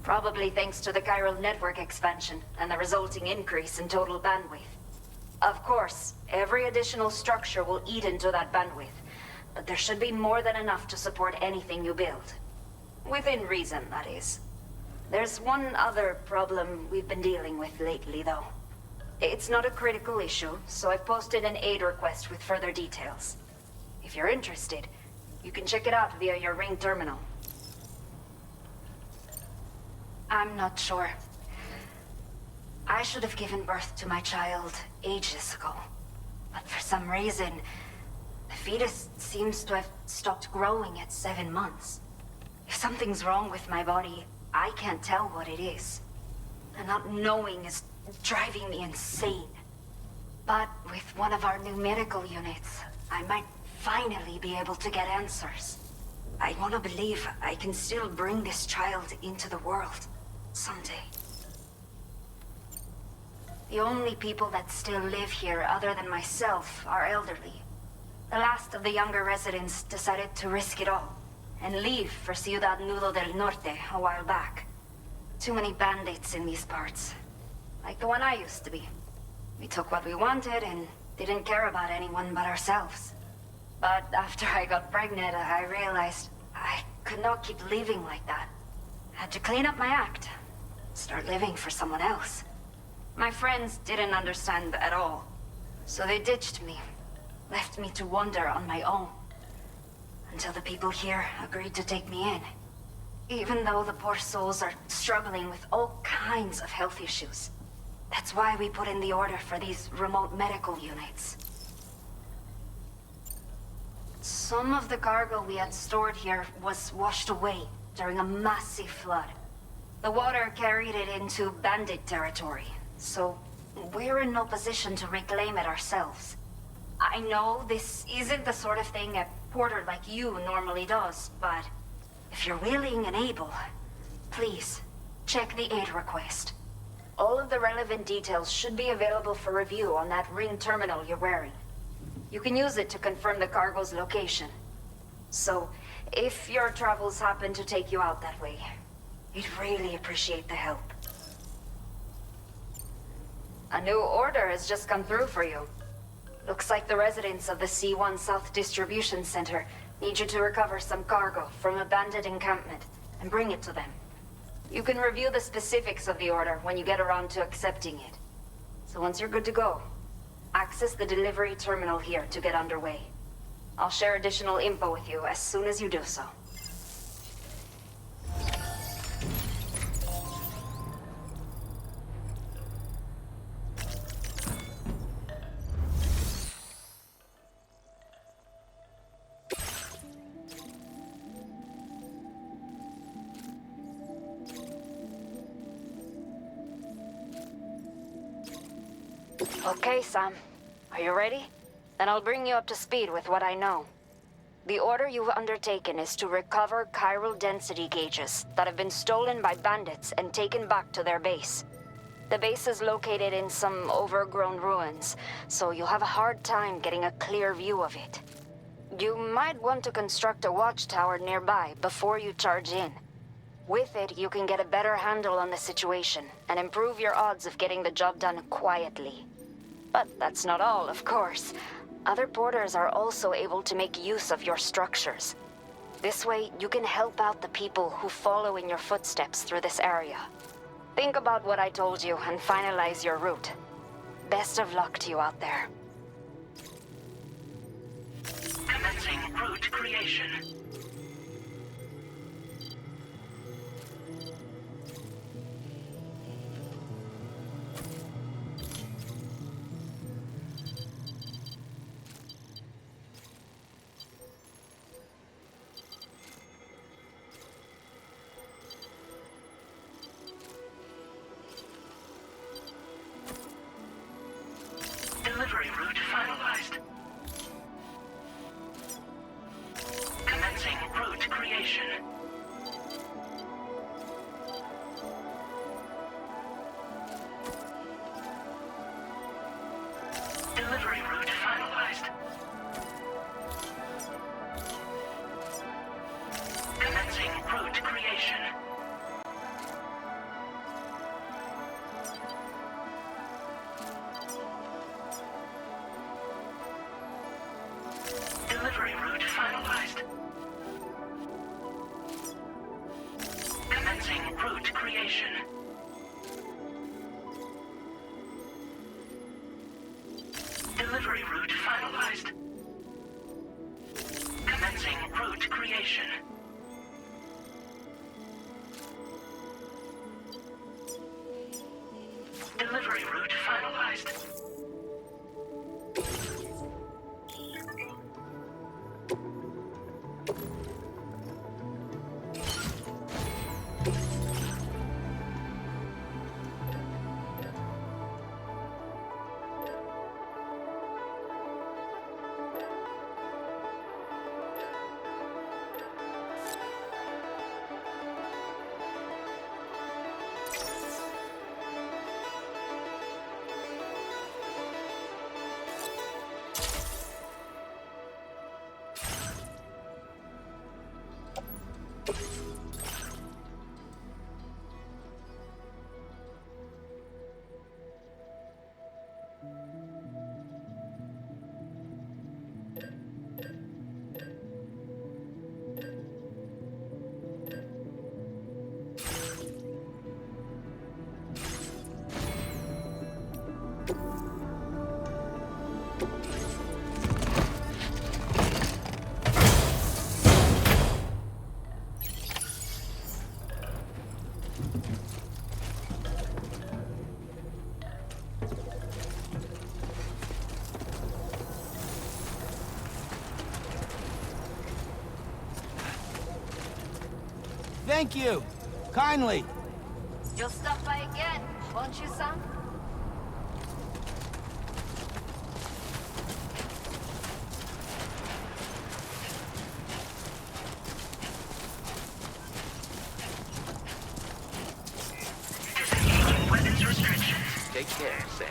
Probably thanks to the chiral network expansion and the resulting increase in total bandwidth. Of course, every additional structure will eat into that bandwidth, but there should be more than enough to support anything you build. Within reason, that is. There's one other problem we've been dealing with lately, though. It's not a critical issue, so I've posted an aid request with further details. If you're interested, you can check it out via your ring terminal. I'm not sure. I should have given birth to my child ages ago. But for some reason, the fetus seems to have stopped growing at 7 months. If something's wrong with my body, I can't tell what it is. And not knowing is driving me insane. But with one of our new medical units, I might finally be able to get answers. I want to believe I can still bring this child into the world someday. The only people that still live here other than myself are elderly. The last of the younger residents decided to risk it all and leave for Ciudad Nudo del Norte a while back. Too many bandits in these parts. Like the one I used to be. We took what we wanted and didn't care about anyone but ourselves. But after I got pregnant, I realized I could not keep living like that. Had to clean up my act. Start living for someone else. My friends didn't understand at all. So they ditched me. Left me to wander on my own. Until the people here agreed to take me in. Even though the poor souls are struggling with all kinds of health issues. That's why we put in the order for these remote medical units. Some of the cargo we had stored here was washed away during a massive flood. The water carried it into Bandit territory, so we're in no position to reclaim it ourselves. I know this isn't the sort of thing a porter like you normally does, but if you're willing and able, please, check the aid request. All of the relevant details should be available for review on that ring terminal you're wearing. You can use it to confirm the cargo's location. So, if your travels happen to take you out that way, we'd really appreciate the help. A new order has just come through for you. Looks like the residents of the C1 South Distribution Center need you to recover some cargo from a bandit encampment and bring it to them. You can review the specifics of the order when you get around to accepting it. So once you're good to go, access the delivery terminal here to get underway. I'll share additional info with you as soon as you do so. Okay, Sam. Are you ready? Then I'll bring you up to speed with what I know. The order you've undertaken is to recover chiral density gauges that have been stolen by bandits and taken back to their base. The base is located in some overgrown ruins, so you'll have a hard time getting a clear view of it. You might want to construct a watchtower nearby before you charge in. With it, you can get a better handle on the situation and improve your odds of getting the job done quietly. But that's not all, of course. Other porters are also able to make use of your structures. This way, you can help out the people who follow in your footsteps through this area. Think about what I told you and finalize your route. Best of luck to you out there. Commencing route creation. Delivery route finalized. Commencing route creation. Delivery route finalized. Commencing route creation. Delivery route finalized. Commencing route creation. Delivery route finalized. Commencing route creation. Delivery route finalized. Thank you. Kindly. You'll stop by again, won't you, Sam? Disengaging weapons restrictions. Take care, Sam.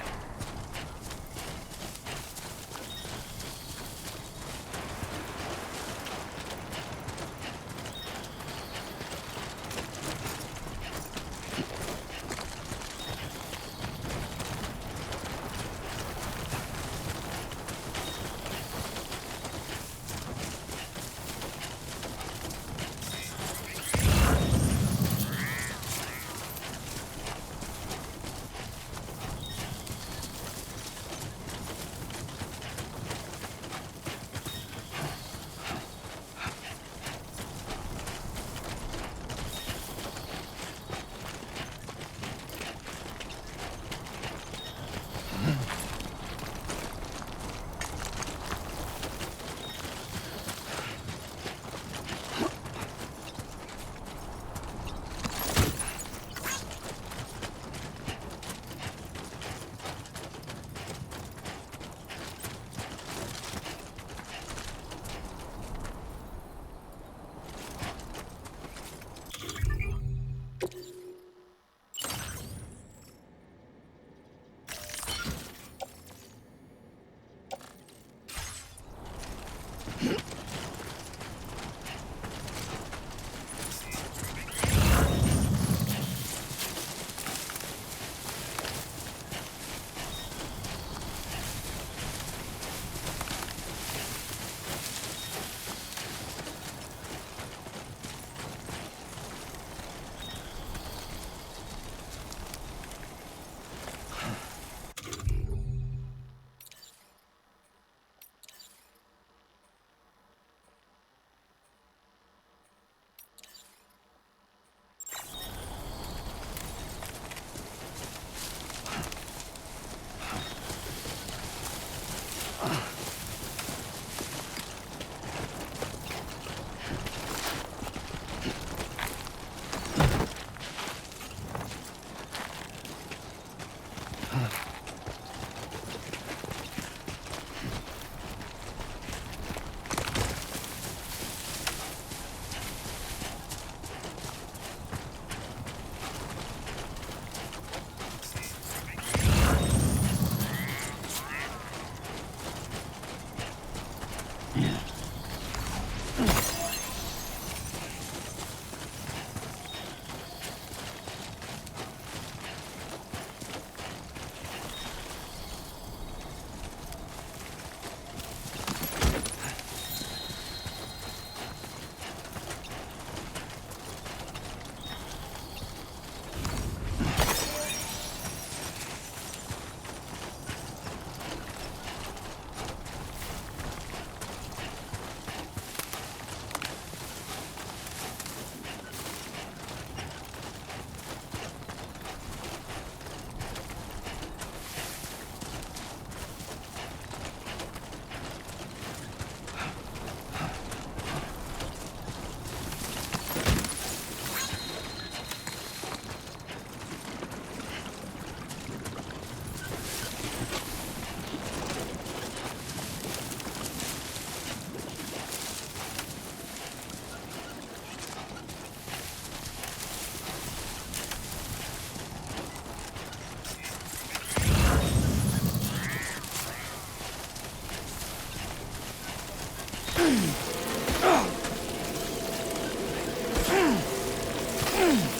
Warning.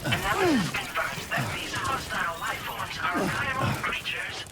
Analysis confirms that these hostile life forms are chiral creatures.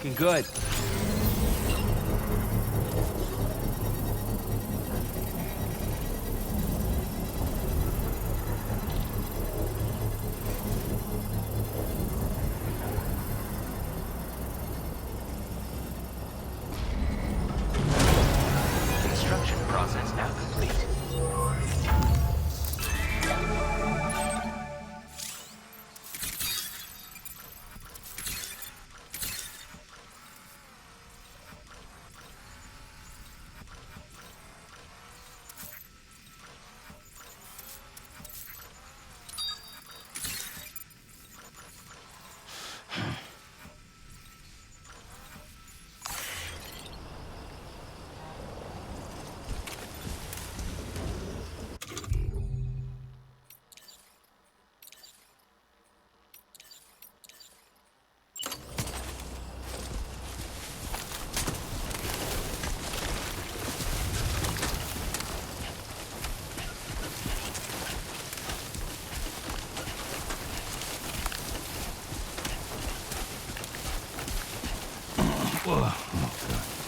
Looking good. Construction process now complete. Whoa. Oh, God.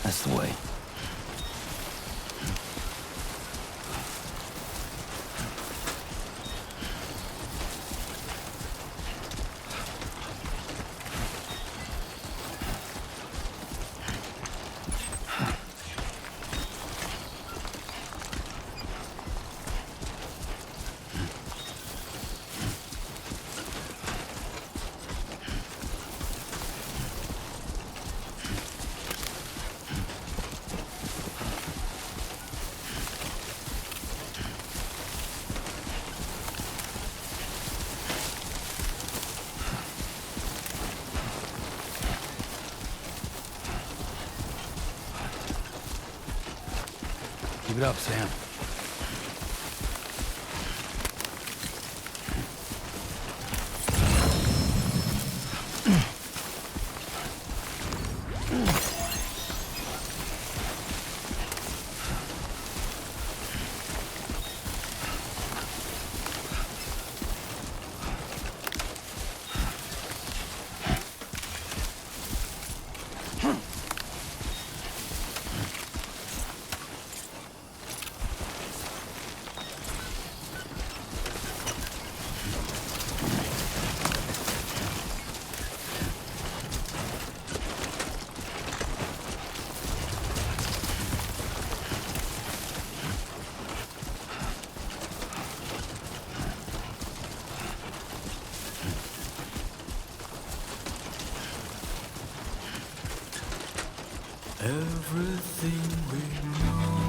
That's the way. Keep it up, Sam. Everything we know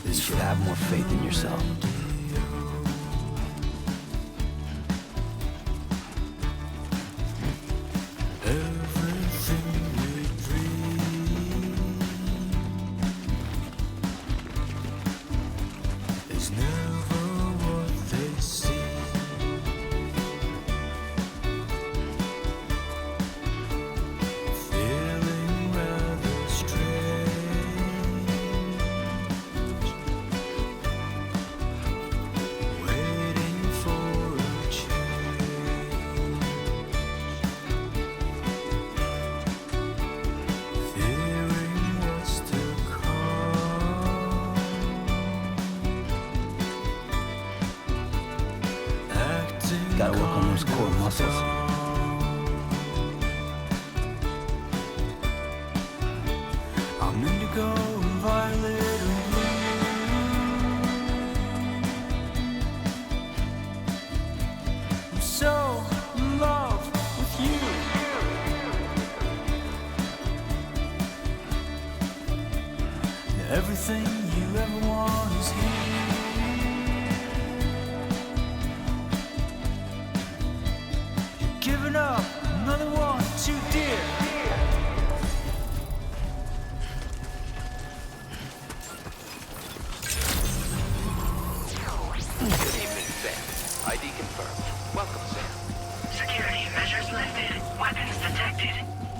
You should have more faith in yourself. everything we dream is never what they seem. Feeling rather strange, waiting for a change, fearing what's to come, acting Gotta work on those core muscles. I'm indigo and violet and blue. I'm so in love with you. And everything you ever want is here. You're giving up another one too dear. Good evening, Sam. ID confirmed. Welcome, Sam. Security measures lifted. Weapons detected.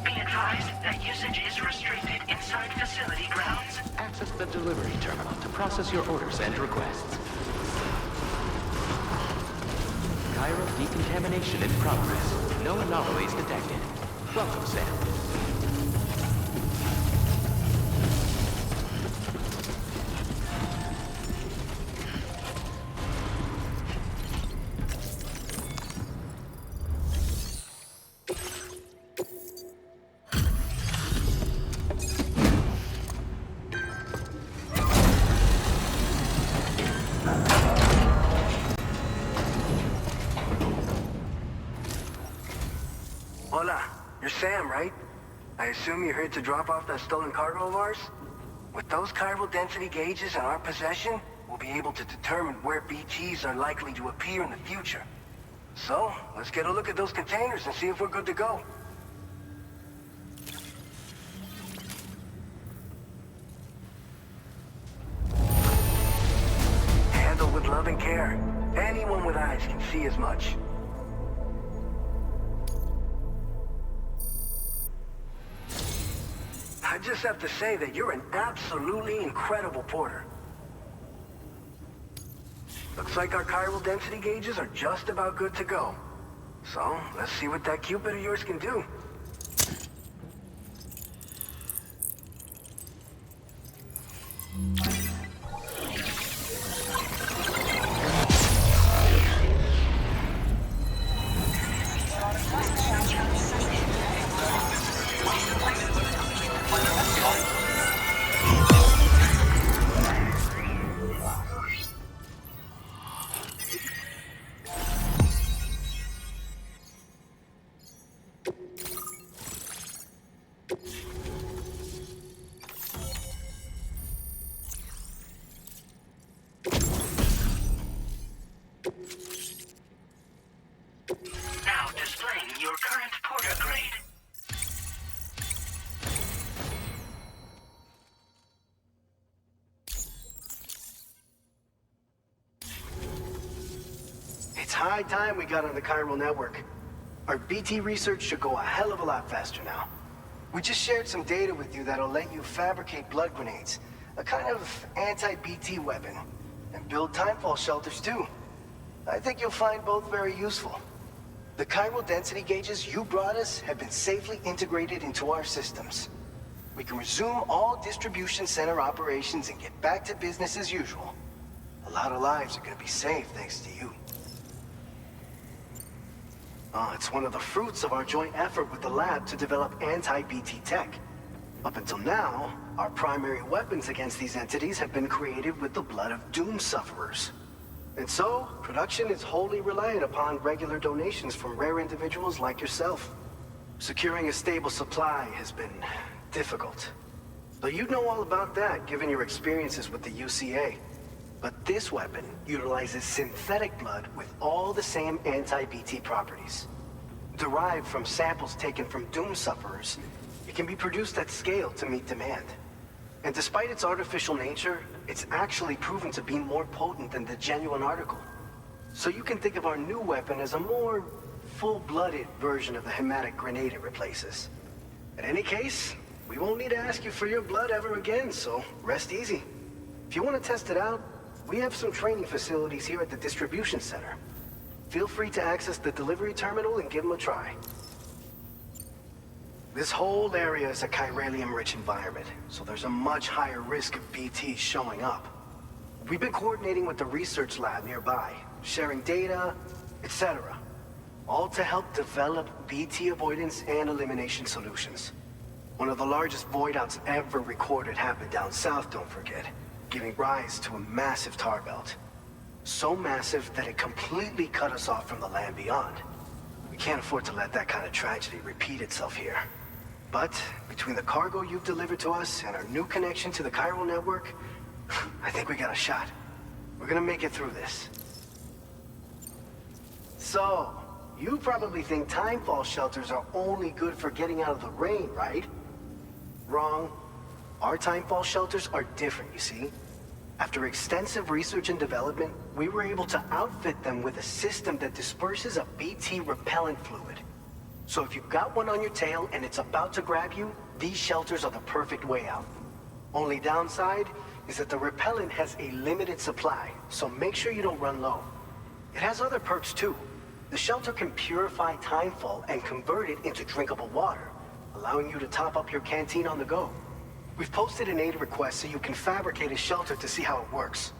Be advised that usage is restricted inside facility grounds. Access the delivery terminal to process your orders and requests. Chiral decontamination in progress. No anomalies detected. Welcome, Sam. Hola, you're Sam, right? I assume you're here to drop off that stolen cargo of ours? With those chiral density gauges in our possession, we'll be able to determine where BTs are likely to appear in the future. So, let's get a look at those containers and see if we're good to go. Handle with love and care. Anyone with eyes can see as much. I just have to say that you're an absolutely incredible porter. Looks like our chiral density gauges are just about good to go. So, let's see what that Cupid of yours can do. Now displaying your current porter grade. high time we got on the chiral network. Our BT research should go a hell of a lot faster now. We just shared some data with you that'll let you fabricate blood grenades, a kind of anti-BT weapon, and build timefall shelters too. I think you'll find both very useful. The chiral density gauges you brought us have been safely integrated into our systems. We can resume all distribution center operations and get back to business as usual. A lot of lives are gonna be saved thanks to you. It's one of the fruits of our joint effort with the lab to develop anti-BT tech. Up until now, our primary weapons against these entities have been created with the blood of doom sufferers. And so, production is wholly reliant upon regular donations from rare individuals like yourself. Securing a stable supply has been difficult. Though you'd know all about that, given your experiences with the UCA. But this weapon utilizes synthetic blood with all the same anti-BT properties. Derived from samples taken from doom sufferers, it can be produced at scale to meet demand. And despite its artificial nature, it's actually proven to be more potent than the genuine article. So you can think of our new weapon as a more full-blooded version of the hematic grenade it replaces. In any case, we won't need to ask you for your blood ever again, so rest easy. If you want to test it out, we have some training facilities here at the distribution center. Feel free to access the delivery terminal and give them a try. This whole area is a chiralium-rich environment, so there's a much higher risk of BT showing up. We've been coordinating with the research lab nearby, sharing data, etc. All to help develop BT avoidance and elimination solutions. One of the largest void outs ever recorded happened down south, don't forget, giving rise to a massive tar belt. So massive that it completely cut us off from the land beyond. We can't afford to let that kind of tragedy repeat itself here. But between the cargo you've delivered to us and our new connection to the chiral network, I think we got a shot. We're gonna make it through this. So, you probably think timefall shelters are only good for getting out of the rain, right? Wrong. Our timefall shelters are different, you see. After extensive research and development, we were able to outfit them with a system that disperses a BT repellent fluid. So if you've got one on your tail and it's about to grab you, these shelters are the perfect way out. Only downside is that the repellent has a limited supply, so make sure you don't run low. It has other perks too. The shelter can purify timefall and convert it into drinkable water, allowing you to top up your canteen on the go. We've posted an aid request so you can fabricate a shelter to see how it works.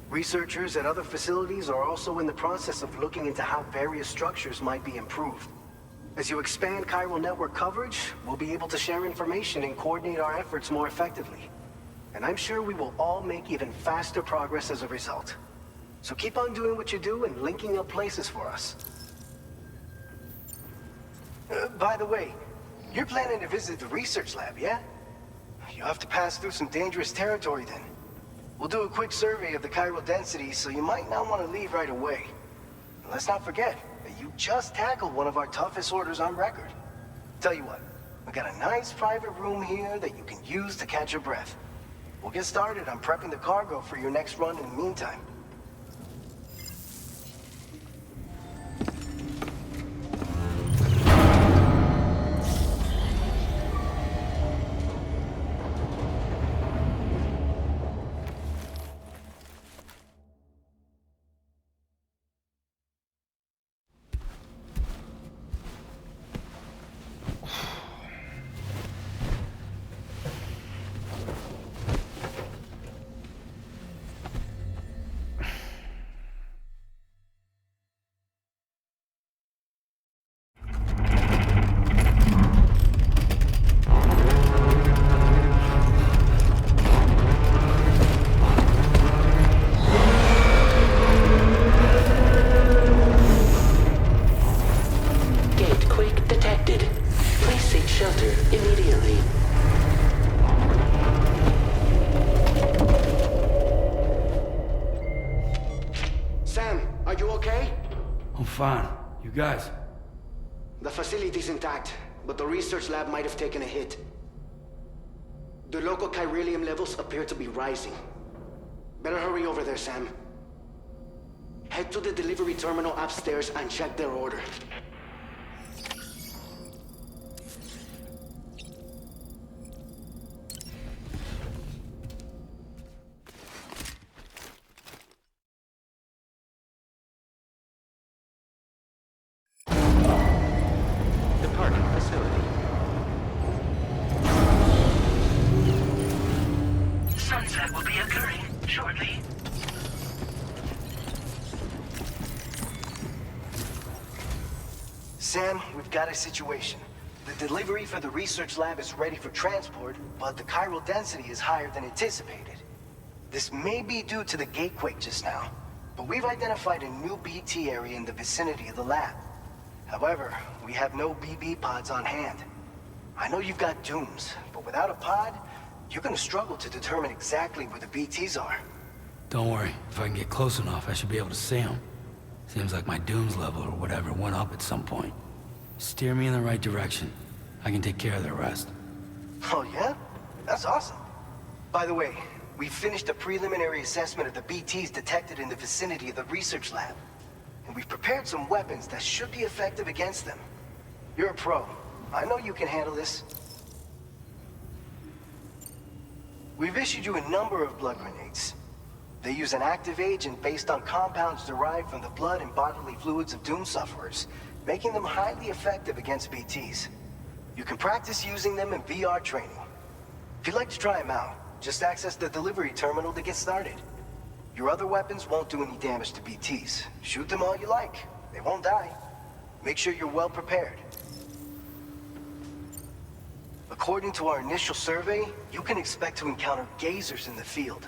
Researchers at other facilities are also in the process of looking into how various structures might be improved. As you expand chiral network coverage, we'll be able to share information and coordinate our efforts more effectively. And I'm sure we will all make even faster progress as a result. So keep on doing what you do and linking up places for us. By the way, you're planning to visit the research lab, yeah? You'll have to pass through some dangerous territory then. We'll do a quick survey of the chiral density, so you might not want to leave right away. And let's not forget that you just tackled one of our toughest orders on record. Tell you what, we got a nice private room here that you can use to catch your breath. We'll get started on prepping the cargo for your next run in the meantime. Fine. You guys? The facility's intact, but the research lab might have taken a hit. The local chiralium levels appear to be rising. Better hurry over there, Sam. Head to the delivery terminal upstairs and check their order. Departing facility. Sunset will be occurring shortly. Sam, we've got a situation. The delivery for the research lab is ready for transport, but the chiral density is higher than anticipated. This may be due to the gatequake just now, but we've identified a new BT area in the vicinity of the lab. However, we have no BB pods on hand. I know you've got dooms, but without a pod, you're gonna struggle to determine exactly where the BTs are. Don't worry. If I can get close enough, I should be able to see them. Seems like my dooms level or whatever went up at some point. Steer me in the right direction. I can take care of the rest. Oh yeah? That's awesome. By the way, we finished a preliminary assessment of the BTs detected in the vicinity of the research lab. And we've prepared some weapons that should be effective against them. You're a pro. I know you can handle this. We've issued you a number of blood grenades. They use an active agent based on compounds derived from the blood and bodily fluids of Doom sufferers, making them highly effective against BTs. You can practice using them in VR training. If you'd like to try them out, just access the delivery terminal to get started. Your other weapons won't do any damage to BTs. Shoot them all you like. They won't die. Make sure you're well prepared. According to our initial survey, you can expect to encounter gazers in the field.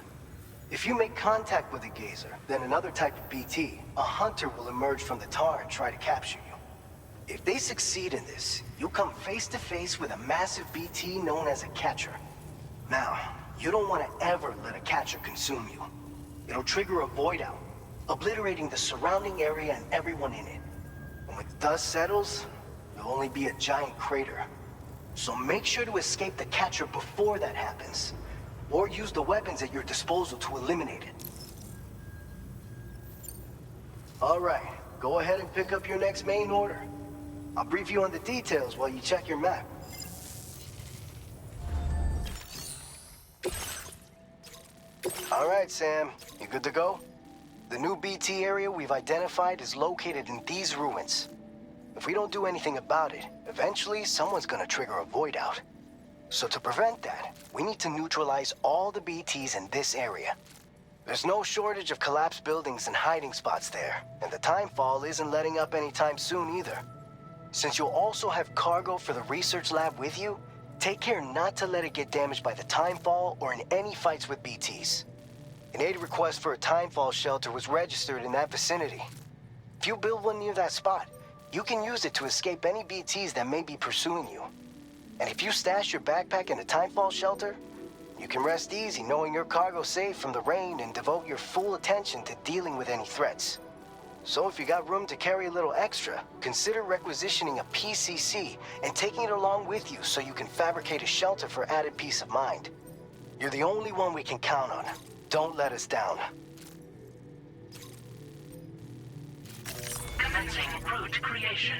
If you make contact with a gazer, then another type of BT, a hunter will emerge from the tar and try to capture you. If they succeed in this, you'll come face to face with a massive BT known as a catcher. Now, you don't want to ever let a catcher consume you. It'll trigger a void out, obliterating the surrounding area and everyone in it. And when the dust settles, there'll only be a giant crater. So make sure to escape the catcher before that happens, or use the weapons at your disposal to eliminate it. All right, go ahead and pick up your next main order. I'll brief you on the details while you check your map. All right, Sam, you good to go? The new BT area we've identified is located in these ruins. If we don't do anything about it, eventually someone's gonna trigger a void out. So to prevent that, we need to neutralize all the BTs in this area. There's no shortage of collapsed buildings and hiding spots there, and the timefall isn't letting up anytime soon either. Since you'll also have cargo for the research lab with you, take care not to let it get damaged by the timefall or in any fights with BTs. An aid request for a timefall shelter was registered in that vicinity. If you build one near that spot, you can use it to escape any BTs that may be pursuing you. And if you stash your backpack in a timefall shelter, you can rest easy knowing your cargo's safe from the rain and devote your full attention to dealing with any threats. So if you got room to carry a little extra, consider requisitioning a PCC and taking it along with you so you can fabricate a shelter for added peace of mind. You're the only one we can count on. Don't let us down. Commencing route creation.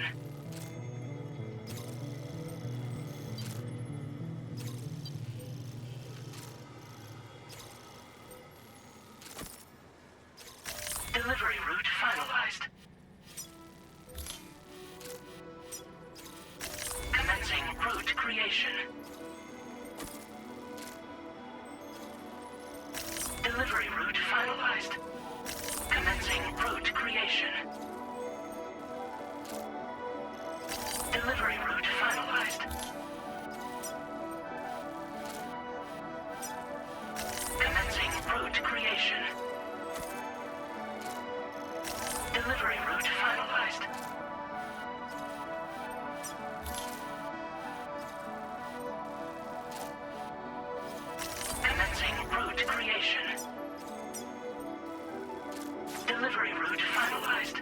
Delivery route finalized. Commencing route creation. Delivery route finalized. Commencing route creation. Delivery route finalized. Commencing route creation. Delivery route finalized. Commencing route creation. Delivery route finalized.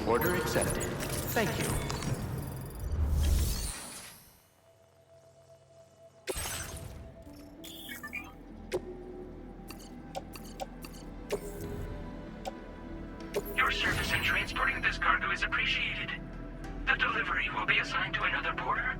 Order accepted. Thank you. Your service in transporting this cargo is appreciated. The delivery will be assigned to another porter.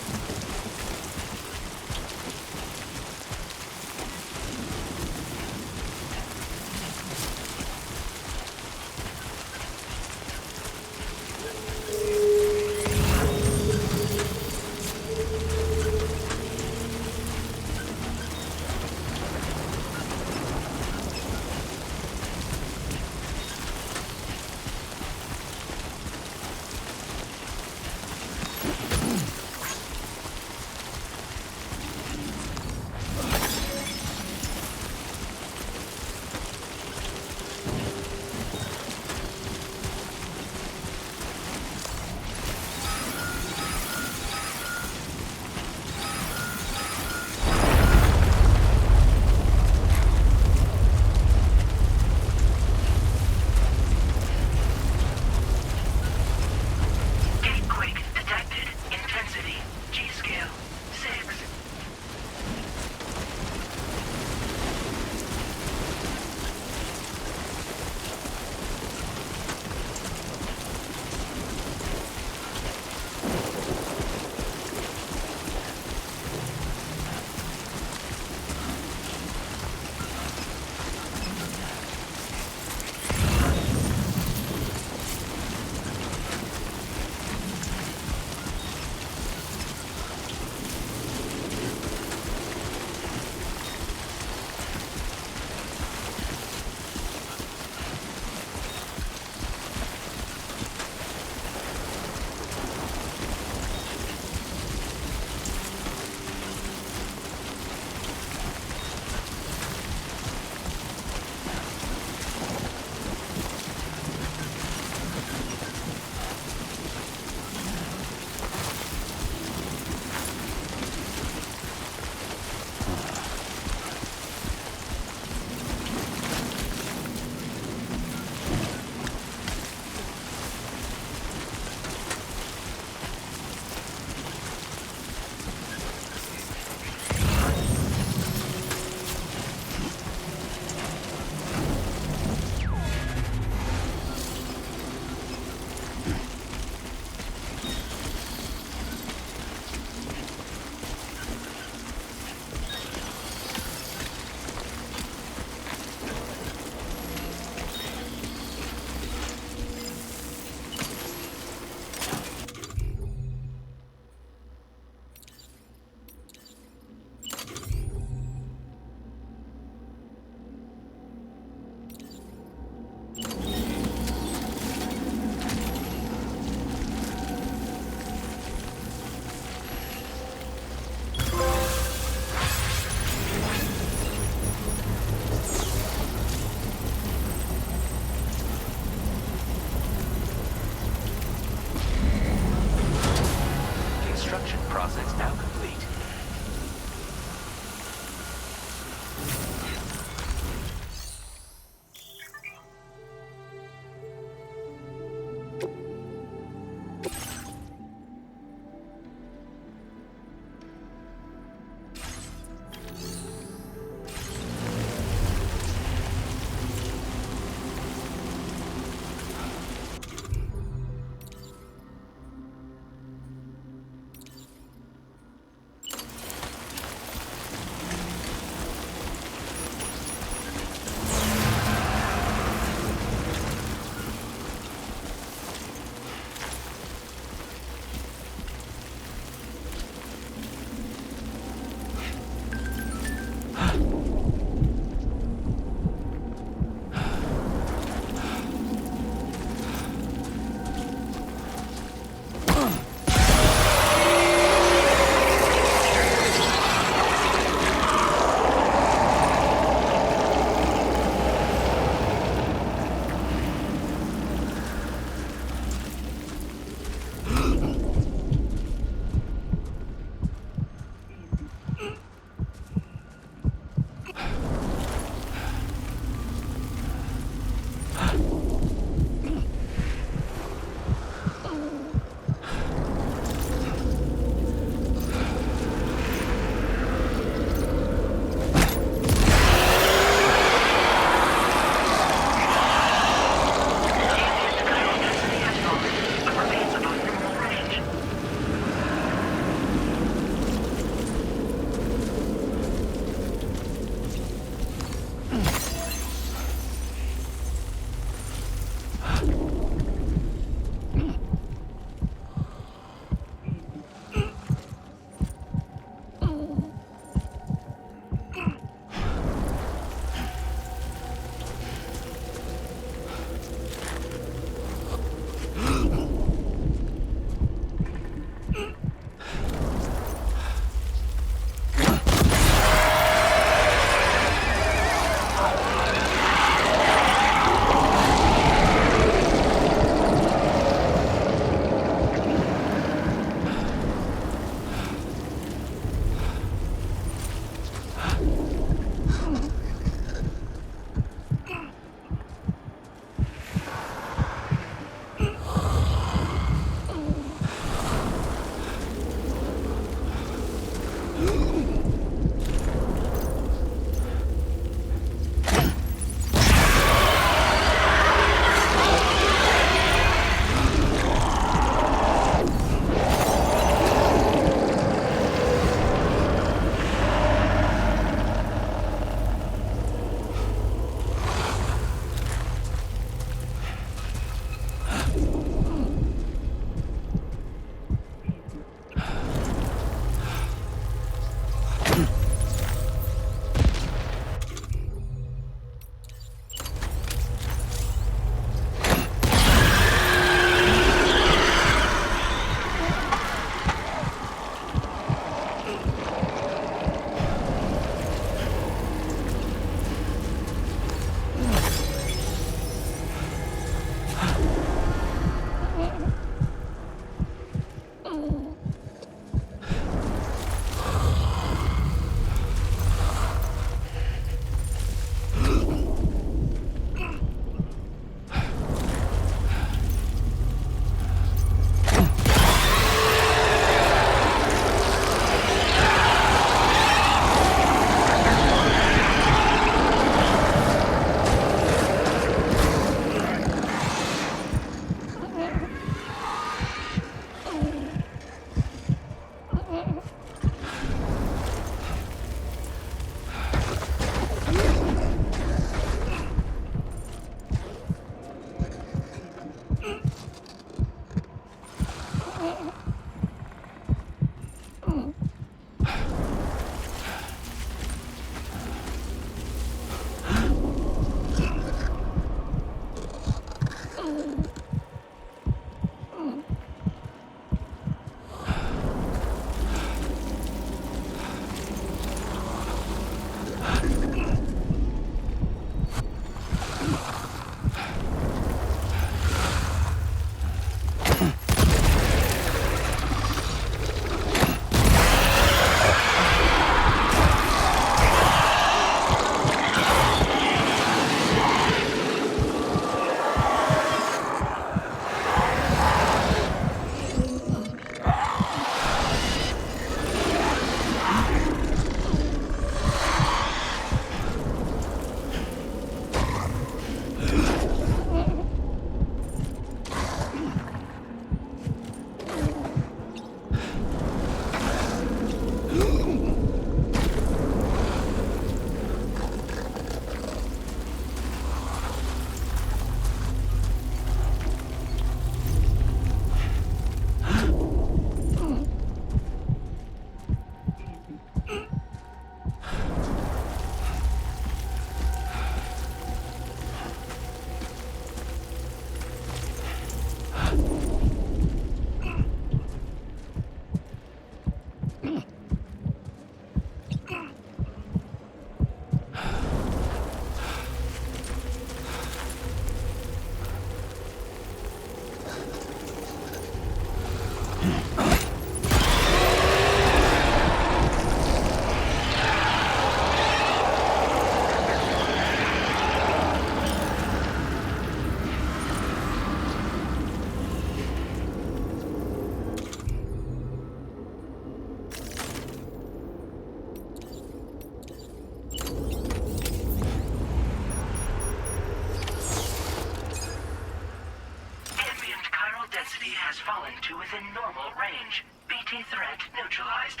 to within normal range. BT threat neutralized.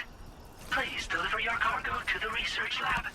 Please deliver your cargo to the research lab.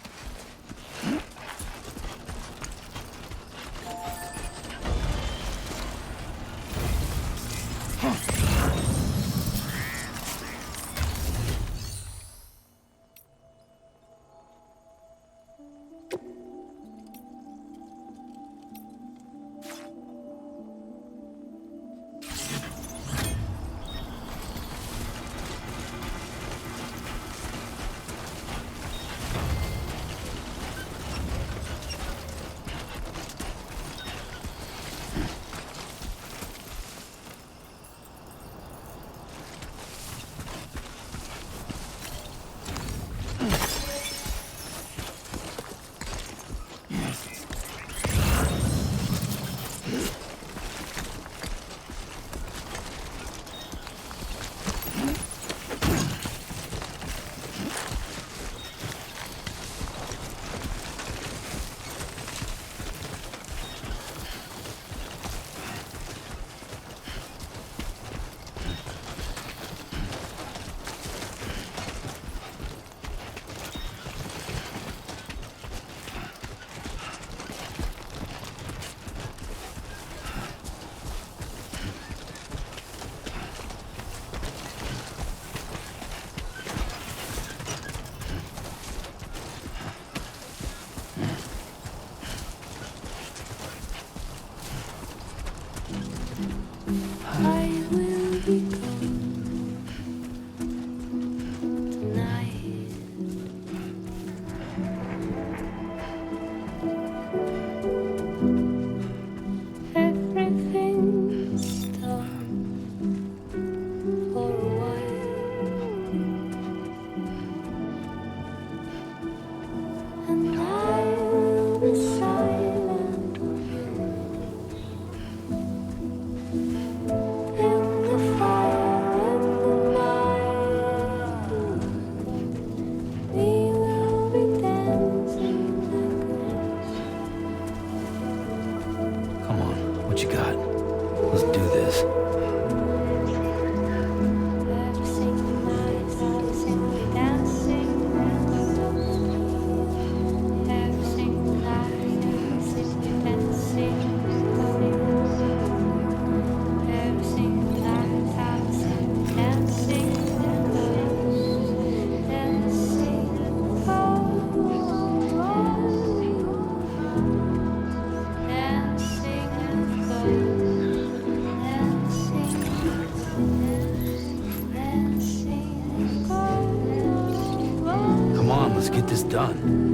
Let's get this done.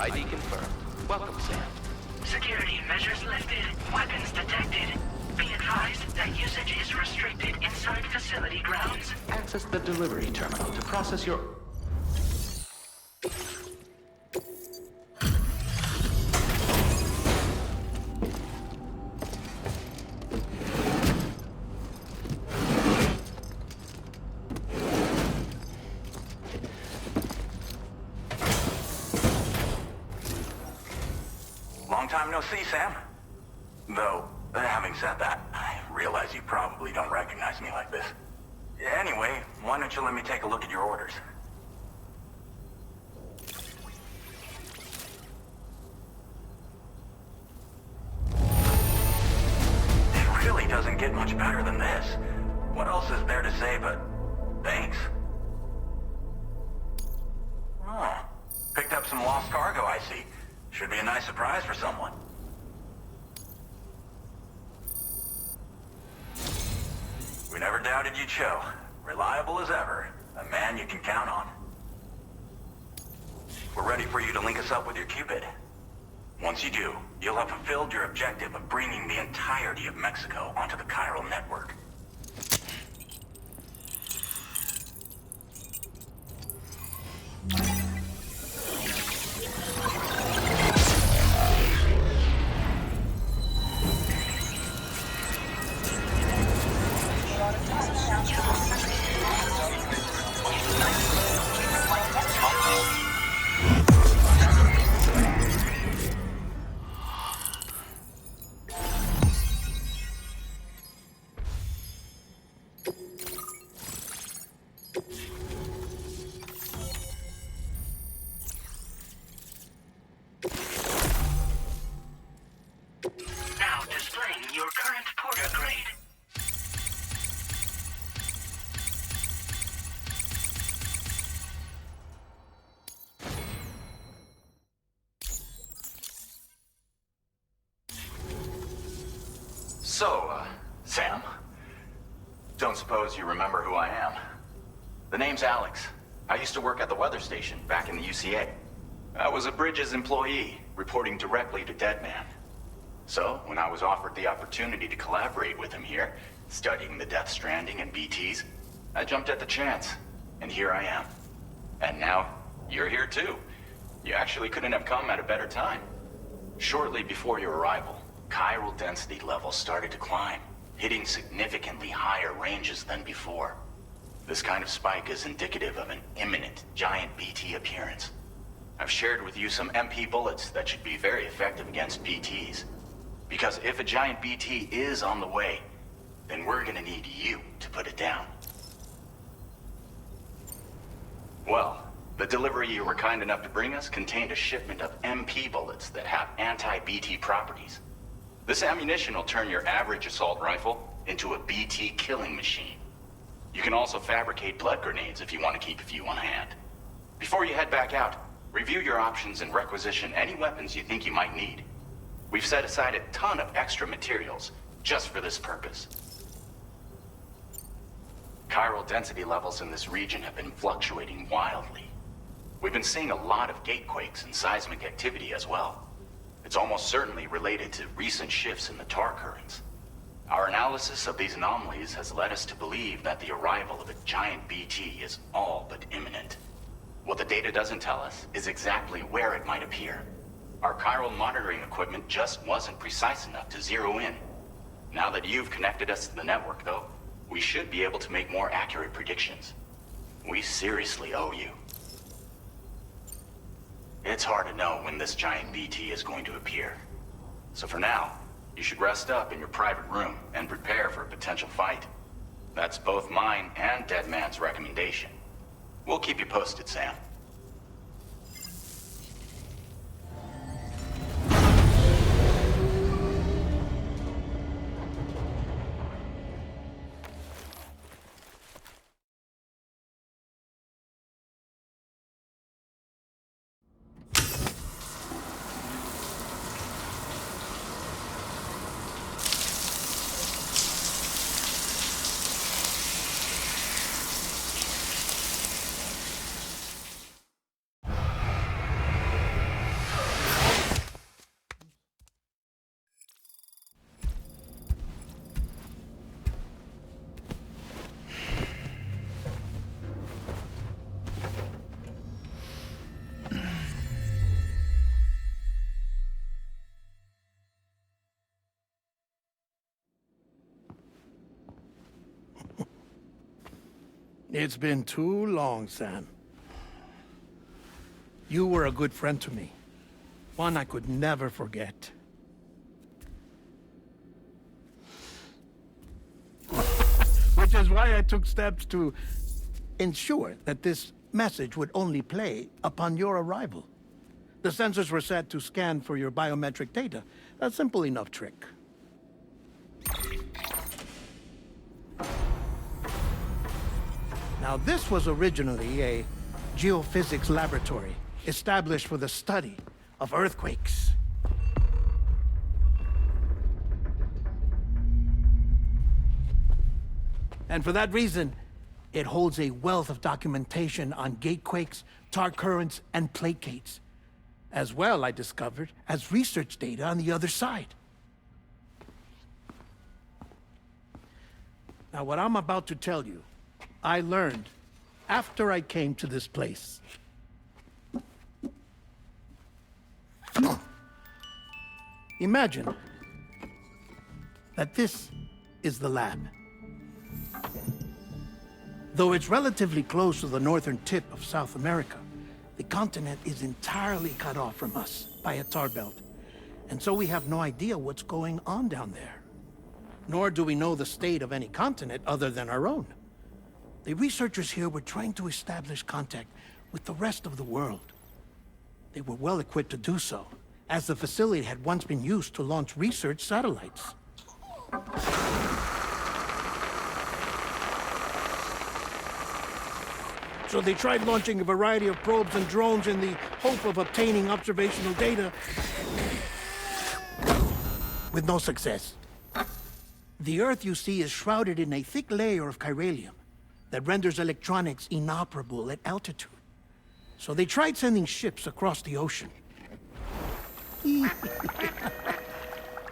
ID confirmed. Welcome, Sam. Security measures lifted. Weapons detected. Be advised that usage is restricted inside facility grounds. Access the delivery terminal to process your... time no see, Sam. Though, having said that, I realize you probably don't recognize me like this. Anyway, why don't you let me take a look at your orders? It really doesn't get much better than this. What else is there to say but thanks? Oh, picked up some lost cargo, I see. Should be a nice surprise for someone. We never doubted you'd show. Reliable as ever. A man you can count on. We're ready for you to link us up with your Cupid. Once you do, you'll have fulfilled your objective of bringing the entirety of Mexico onto the chiral network. Now displaying your current porter grade. So, Sam, don't suppose you remember who I am? The name's Alex. I used to work at the weather station back in the UCA. I was a Bridges employee, reporting directly to Deadman. So, when I was offered the opportunity to collaborate with him here, studying the Death Stranding and BTs, I jumped at the chance, and here I am. And now, you're here too. You actually couldn't have come at a better time. Shortly before your arrival, chiral density levels started to climb, hitting significantly higher ranges than before. This kind of spike is indicative of an imminent giant BT appearance. I've shared with you some MP bullets that should be very effective against BTs. Because if a giant BT is on the way, then we're gonna need you to put it down. Well, the delivery you were kind enough to bring us contained a shipment of MP bullets that have anti-BT properties. This ammunition will turn your average assault rifle into a BT killing machine. You can also fabricate blood grenades if you want to keep a few on hand. Before you head back out, review your options and requisition any weapons you think you might need. We've set aside a ton of extra materials just for this purpose. Chiral density levels in this region have been fluctuating wildly. We've been seeing a lot of gatequakes and seismic activity as well. It's almost certainly related to recent shifts in the tar currents. Our analysis of these anomalies has led us to believe that the arrival of a giant BT is all but imminent. What the data doesn't tell us is exactly where it might appear. Our chiral monitoring equipment just wasn't precise enough to zero in. Now that you've connected us to the network, though, we should be able to make more accurate predictions. We seriously owe you. It's hard to know when this giant BT is going to appear. So for now, you should rest up in your private room and prepare for a potential fight. That's both mine and Deadman's recommendation. We'll keep you posted, Sam. It's been too long, Sam. You were a good friend to me. One I could never forget. Which is why I took steps to ensure that this message would only play upon your arrival. The sensors were set to scan for your biometric data. A simple enough trick. Now, this was originally a geophysics laboratory established for the study of earthquakes. And for that reason, it holds a wealth of documentation on gatequakes, tar currents, and plate gates. As well, I discovered, as research data on the other side. Now, what I'm about to tell you, I learned after I came to this place. Imagine that this is the lab. Though it's relatively close to the northern tip of South America, the continent is entirely cut off from us by a tar belt. And so we have no idea what's going on down there. Nor do we know the state of any continent other than our own. The researchers here were trying to establish contact with the rest of the world. They were well equipped to do so, as the facility had once been used to launch research satellites. So they tried launching a variety of probes and drones in the hope of obtaining observational data, with no success. The Earth, you see, is shrouded in a thick layer of chiralium that renders electronics inoperable at altitude. So they tried sending ships across the ocean.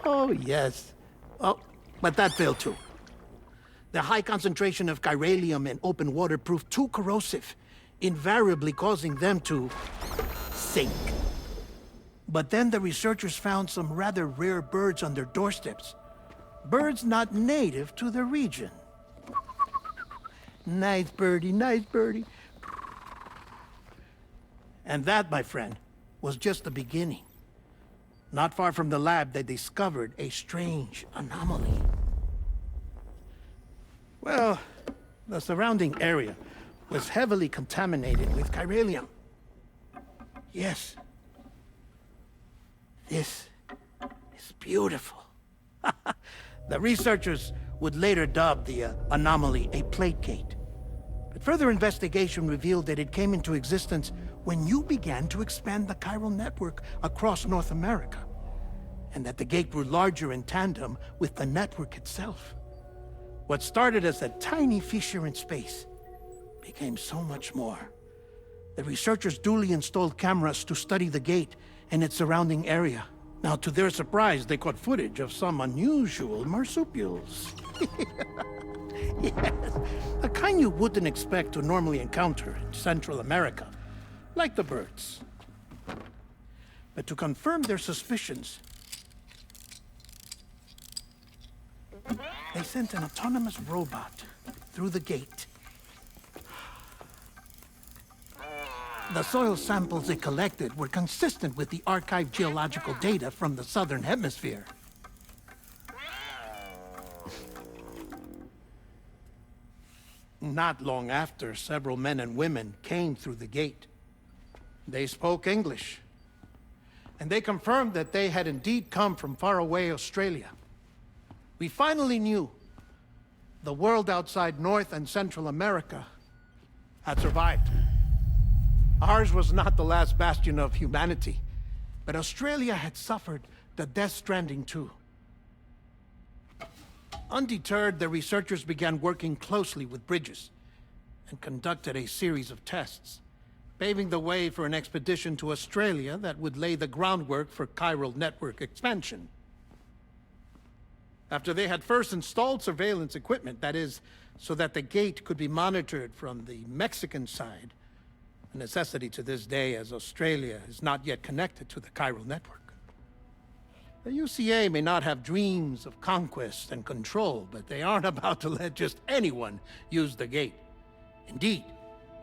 Oh, yes. Oh, but that failed too. The high concentration of chiralium in open water proved too corrosive, invariably causing them to sink. But then the researchers found some rather rare birds on their doorsteps. Birds not native to the region. Nice birdie, nice birdie. And that, my friend, was just the beginning. Not far from the lab, they discovered a strange anomaly. Well, the surrounding area was heavily contaminated with chiralium. Yes. This is beautiful. The researchers would later dub the anomaly a plate gate. But further investigation revealed that it came into existence when you began to expand the chiral network across North America, and that the gate grew larger in tandem with the network itself. What started as a tiny fissure in space became so much more. The researchers duly installed cameras to study the gate and its surrounding area. Now, to their surprise, they caught footage of some unusual marsupials. Yes, a kind you wouldn't expect to normally encounter in Central America, like the birds. But to confirm their suspicions, they sent an autonomous robot through the gate. The soil samples it collected were consistent with the archived geological data from the southern hemisphere. Not long after, several men and women came through the gate. They spoke English, and they confirmed that they had indeed come from faraway Australia. We finally knew the world outside North and Central America had survived. Ours was not the last bastion of humanity, but Australia had suffered the Death Stranding too. Undeterred, the researchers began working closely with Bridges and conducted a series of tests, paving the way for an expedition to Australia that would lay the groundwork for chiral network expansion. After they had first installed surveillance equipment, that is, so that the gate could be monitored from the Mexican side, a necessity to this day as Australia is not yet connected to the chiral network. The UCA may not have dreams of conquest and control, but they aren't about to let just anyone use the gate. Indeed,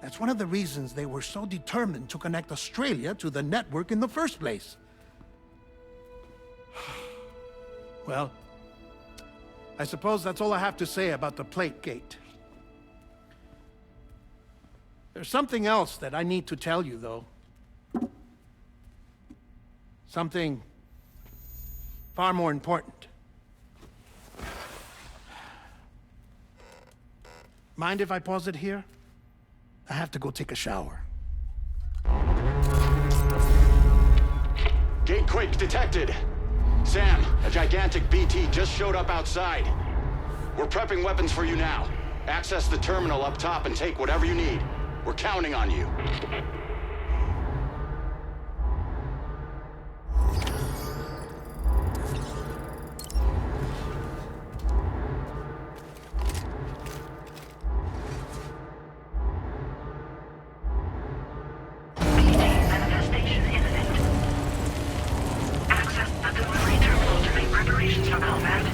that's one of the reasons they were so determined to connect Australia to the network in the first place. Well, I suppose that's all I have to say about the plate gate. There's something else that I need to tell you, though. Something far more important. Mind if I pause it here? I have to go take a shower. Gatequake detected. Sam, a gigantic BT just showed up outside. We're prepping weapons for you now. Access the terminal up top and take whatever you need. We're counting on you. Manifestation imminent. Access the delivery terminal to make preparations for combat.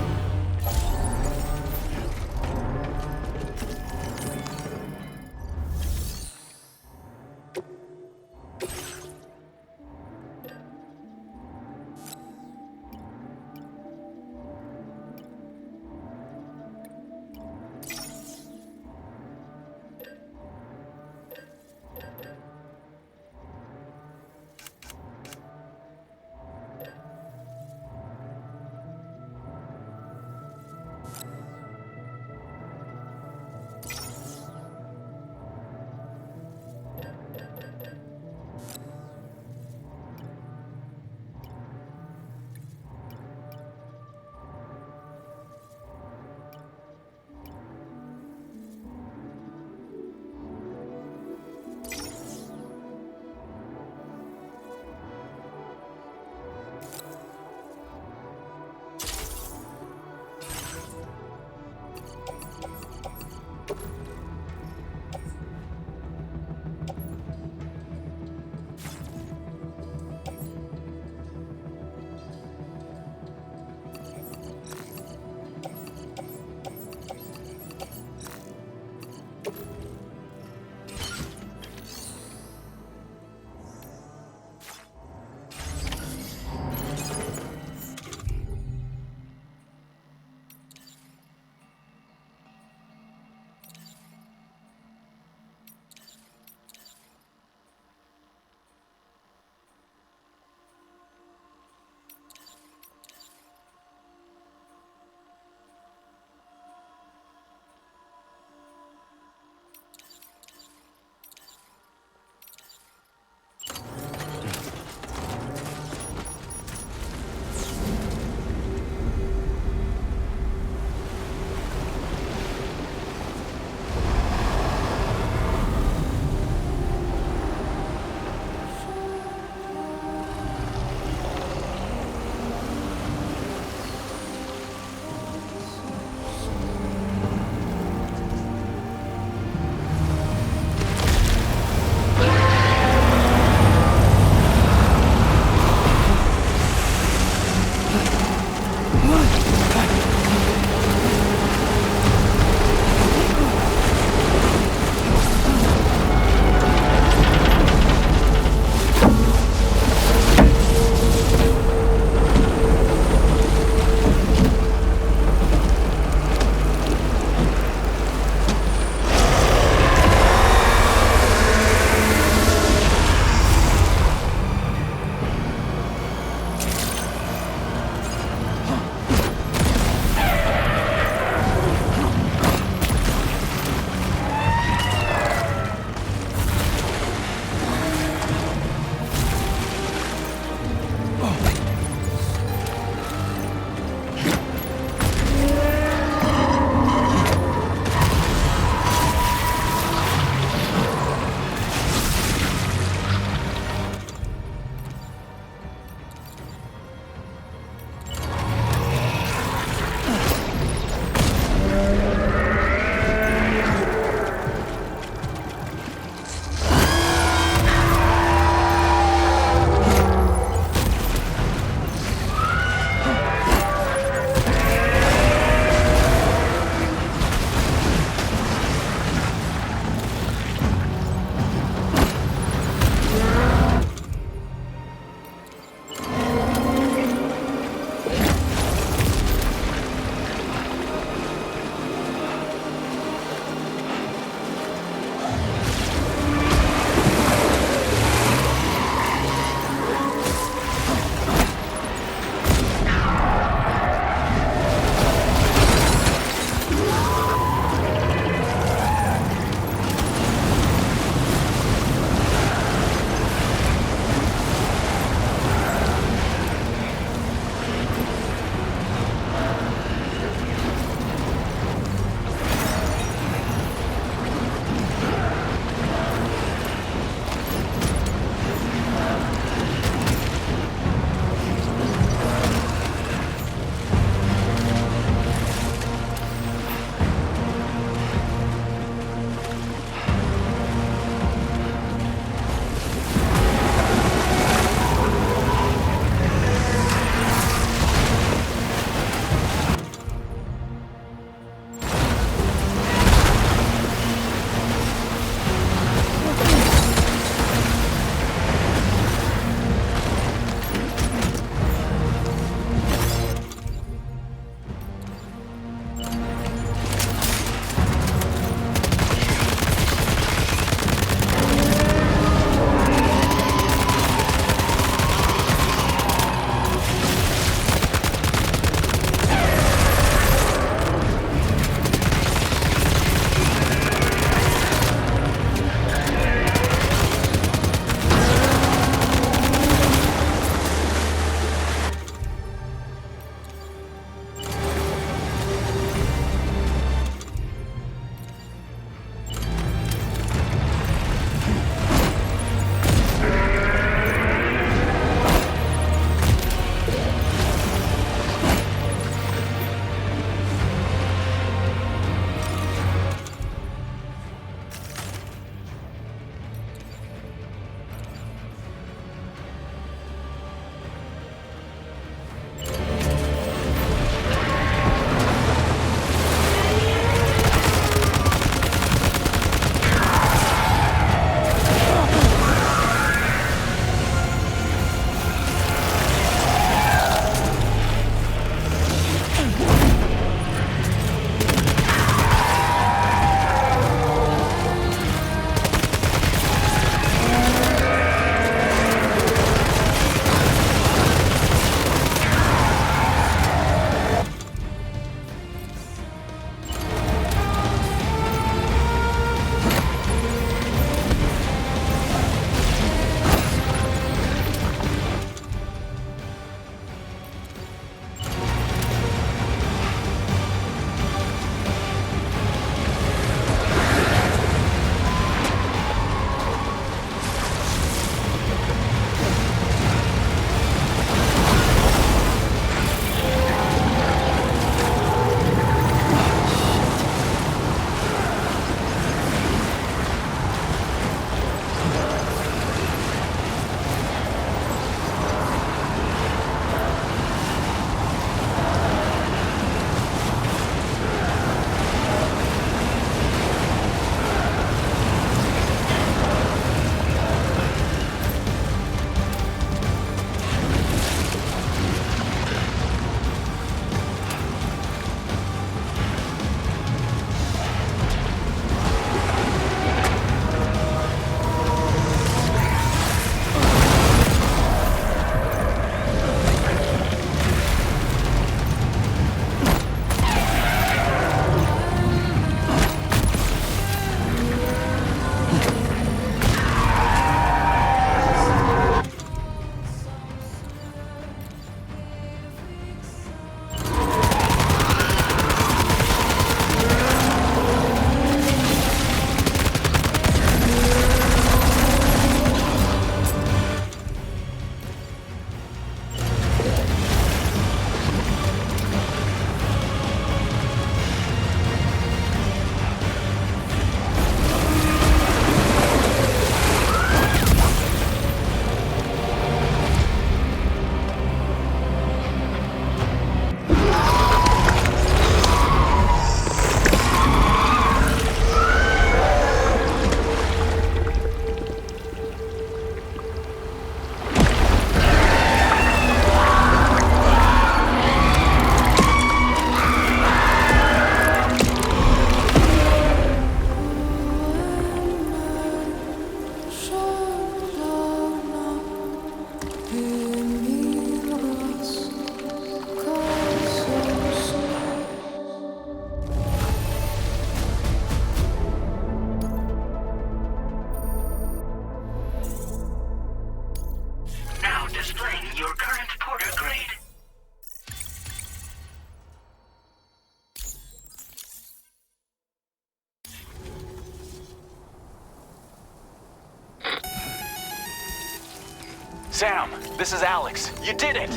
Sam, this is Alex. You did it!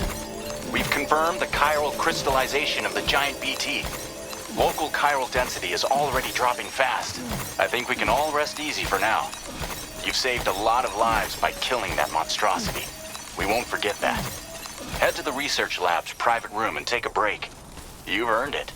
We've confirmed the chiral crystallization of the giant BT. Local chiral density is already dropping fast. I think we can all rest easy for now. You've saved a lot of lives by killing that monstrosity. We won't forget that. Head to the research lab's private room and take a break. You've earned it.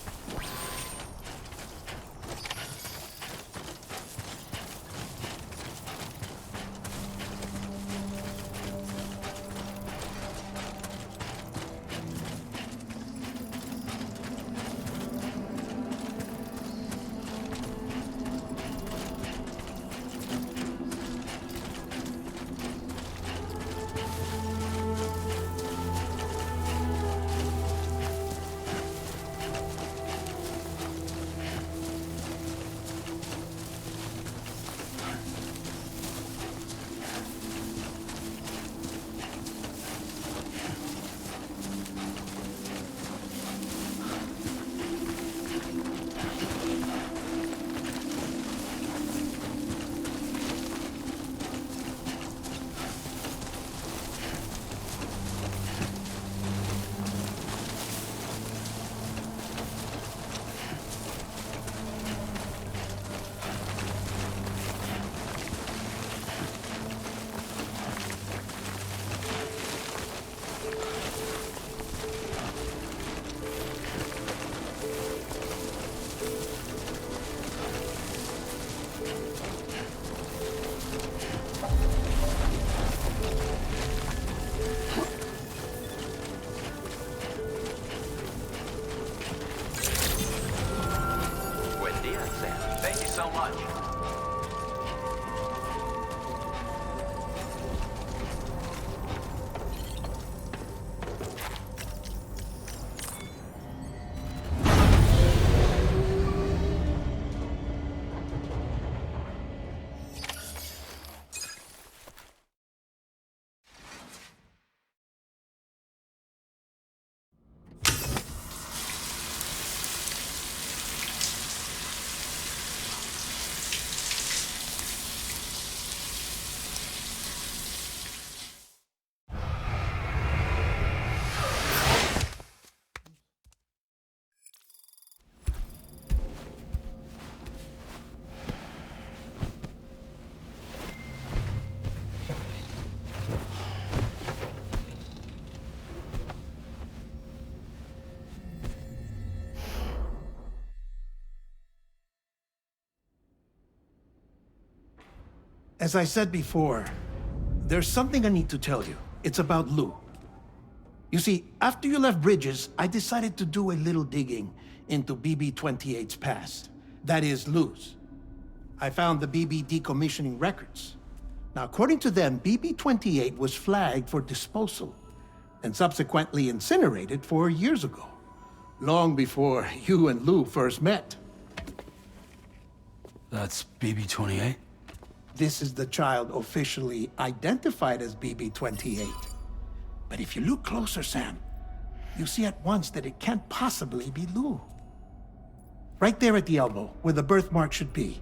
As I said before, there's something I need to tell you. It's about Lou. You see, after you left Bridges, I decided to do a little digging into BB-28's past. That is, Lou's. I found the BB decommissioning records. Now, according to them, BB-28 was flagged for disposal and subsequently incinerated 4 years ago, long before you and Lou first met. That's BB-28? This is the child officially identified as BB-28. But if you look closer, Sam, you see at once that it can't possibly be Lou. Right there at the elbow, where the birthmark should be.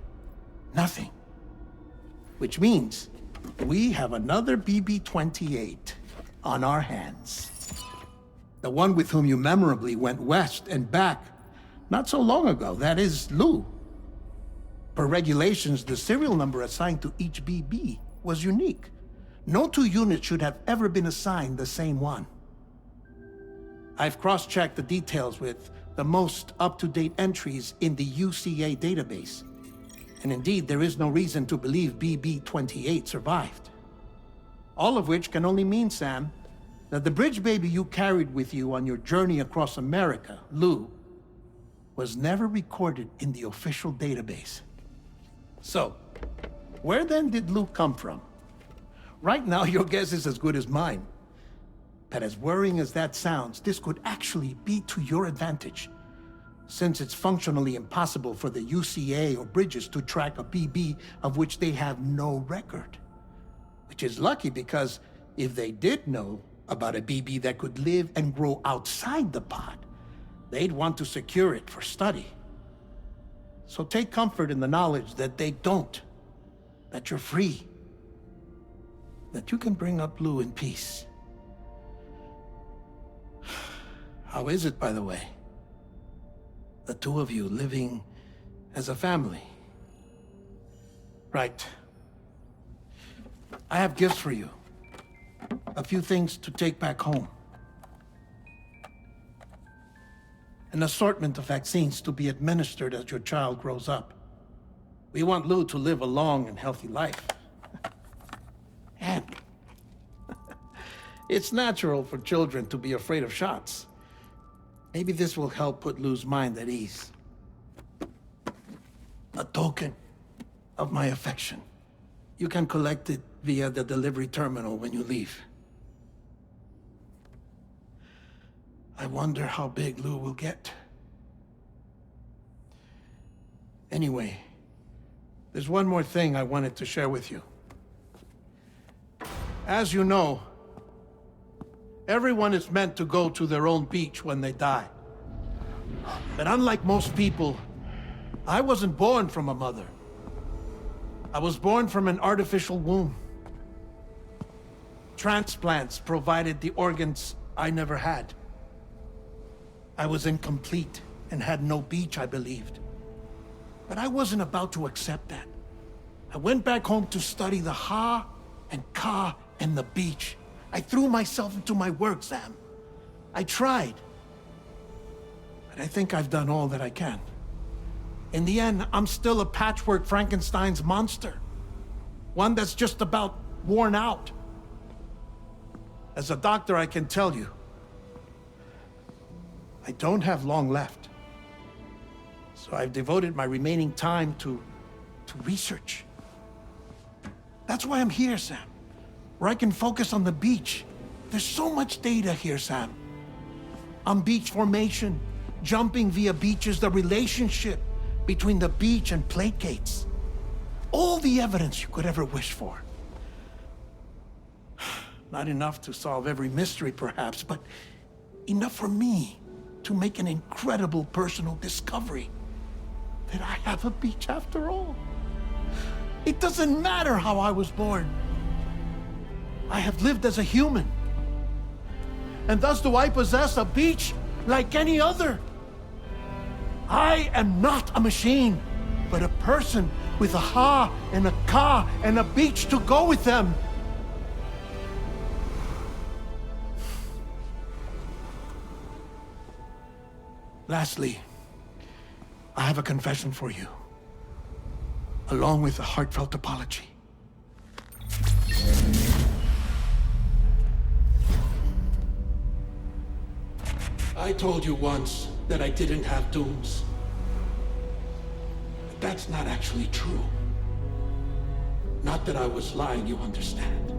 Nothing. Which means we have another BB-28 on our hands. The one with whom you memorably went west and back not so long ago, that is Lou. Per regulations, the serial number assigned to each BB was unique. No two units should have ever been assigned the same one. I've cross-checked the details with the most up-to-date entries in the UCA database. And indeed, there is no reason to believe BB-28 survived. All of which can only mean, Sam, that the bridge baby you carried with you on your journey across America, Lou, was never recorded in the official database. So, where then did Lou come from? Right now, your guess is as good as mine. But as worrying as that sounds, this could actually be to your advantage, since it's functionally impossible for the UCA or Bridges to track a BB of which they have no record. Which is lucky because if they did know about a BB that could live and grow outside the pod, they'd want to secure it for study. So take comfort in the knowledge that they don't, that you're free. that you can bring up Lou in peace. How is it, by the way? The two of you living as a family. Right. I have gifts for you. A few things to take back home. An assortment of vaccines to be administered as your child grows up. We want Lou to live a long and healthy life. And it's natural for children to be afraid of shots. Maybe this will help put Lou's mind at ease. A token of my affection. You can collect it via the delivery terminal when you leave. I wonder how big Lou will get. Anyway, there's one more thing I wanted to share with you. As you know, everyone is meant to go to their own beach when they die. But unlike most people, I wasn't born from a mother. I was born from an artificial womb. Transplants provided the organs I never had. I was incomplete and had no beach, I believed. But I wasn't about to accept that. I went back home to study the Ha and Ka and the beach. I threw myself into my work, Sam. I tried. But I think I've done all that I can. In the end, I'm still a patchwork Frankenstein's monster. One that's just about worn out. As a doctor, I can tell you, I don't have long left. So I've devoted my remaining time to research. That's why I'm here, Sam. Where I can focus on the beach. There's so much data here, Sam. On beach formation, jumping via beaches, the relationship between the beach and placates. All the evidence you could ever wish for. Not enough to solve every mystery, perhaps, but enough for me to make an incredible personal discovery. That I have a beach after all. It doesn't matter how I was born. I have lived as a human. And thus do I possess a beach like any other. I am not a machine, but a person with a Ha and a Ka and a beach to go with them. Lastly, I have a confession for you, along with a heartfelt apology. I told you once that I didn't have dooms. But that's not actually true. Not that I was lying, you understand.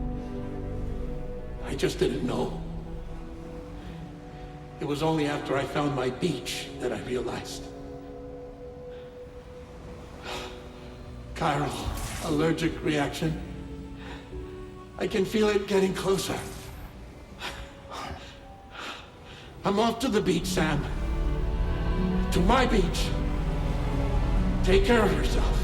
I just didn't know. It was only after I found my beach that I realized. Chiral allergic reaction. I can feel it getting closer. I'm off to the beach, Sam. To my beach. Take care of yourself.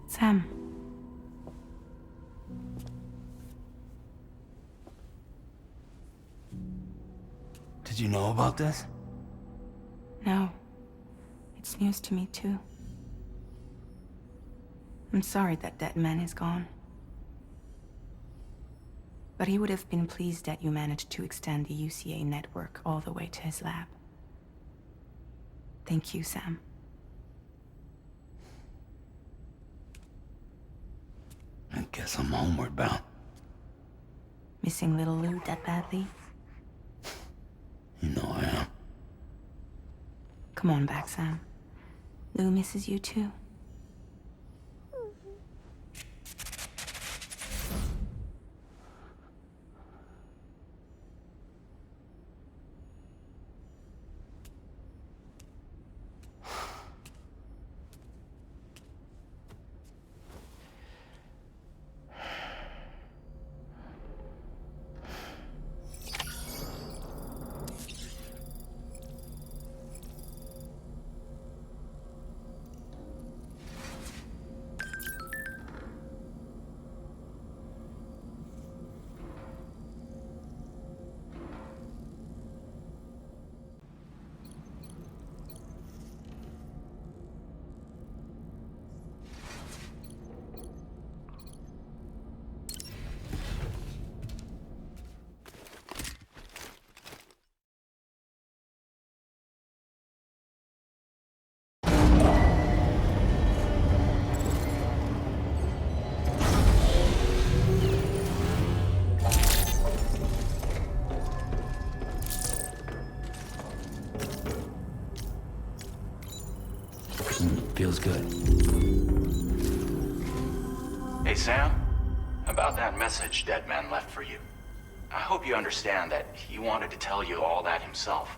Sam. Did you know about this? No. It's news to me, too. I'm sorry that Deadman is gone. But he would have been pleased that you managed to extend the UCA network all the way to his lab. Thank you, Sam. I guess I'm homeward bound. Missing little Lou that badly? You know I am. Come on back, Sam. Lou misses you too. Feels good. Hey, Sam. About that message Deadman left for you. I hope you understand that he wanted to tell you all that himself.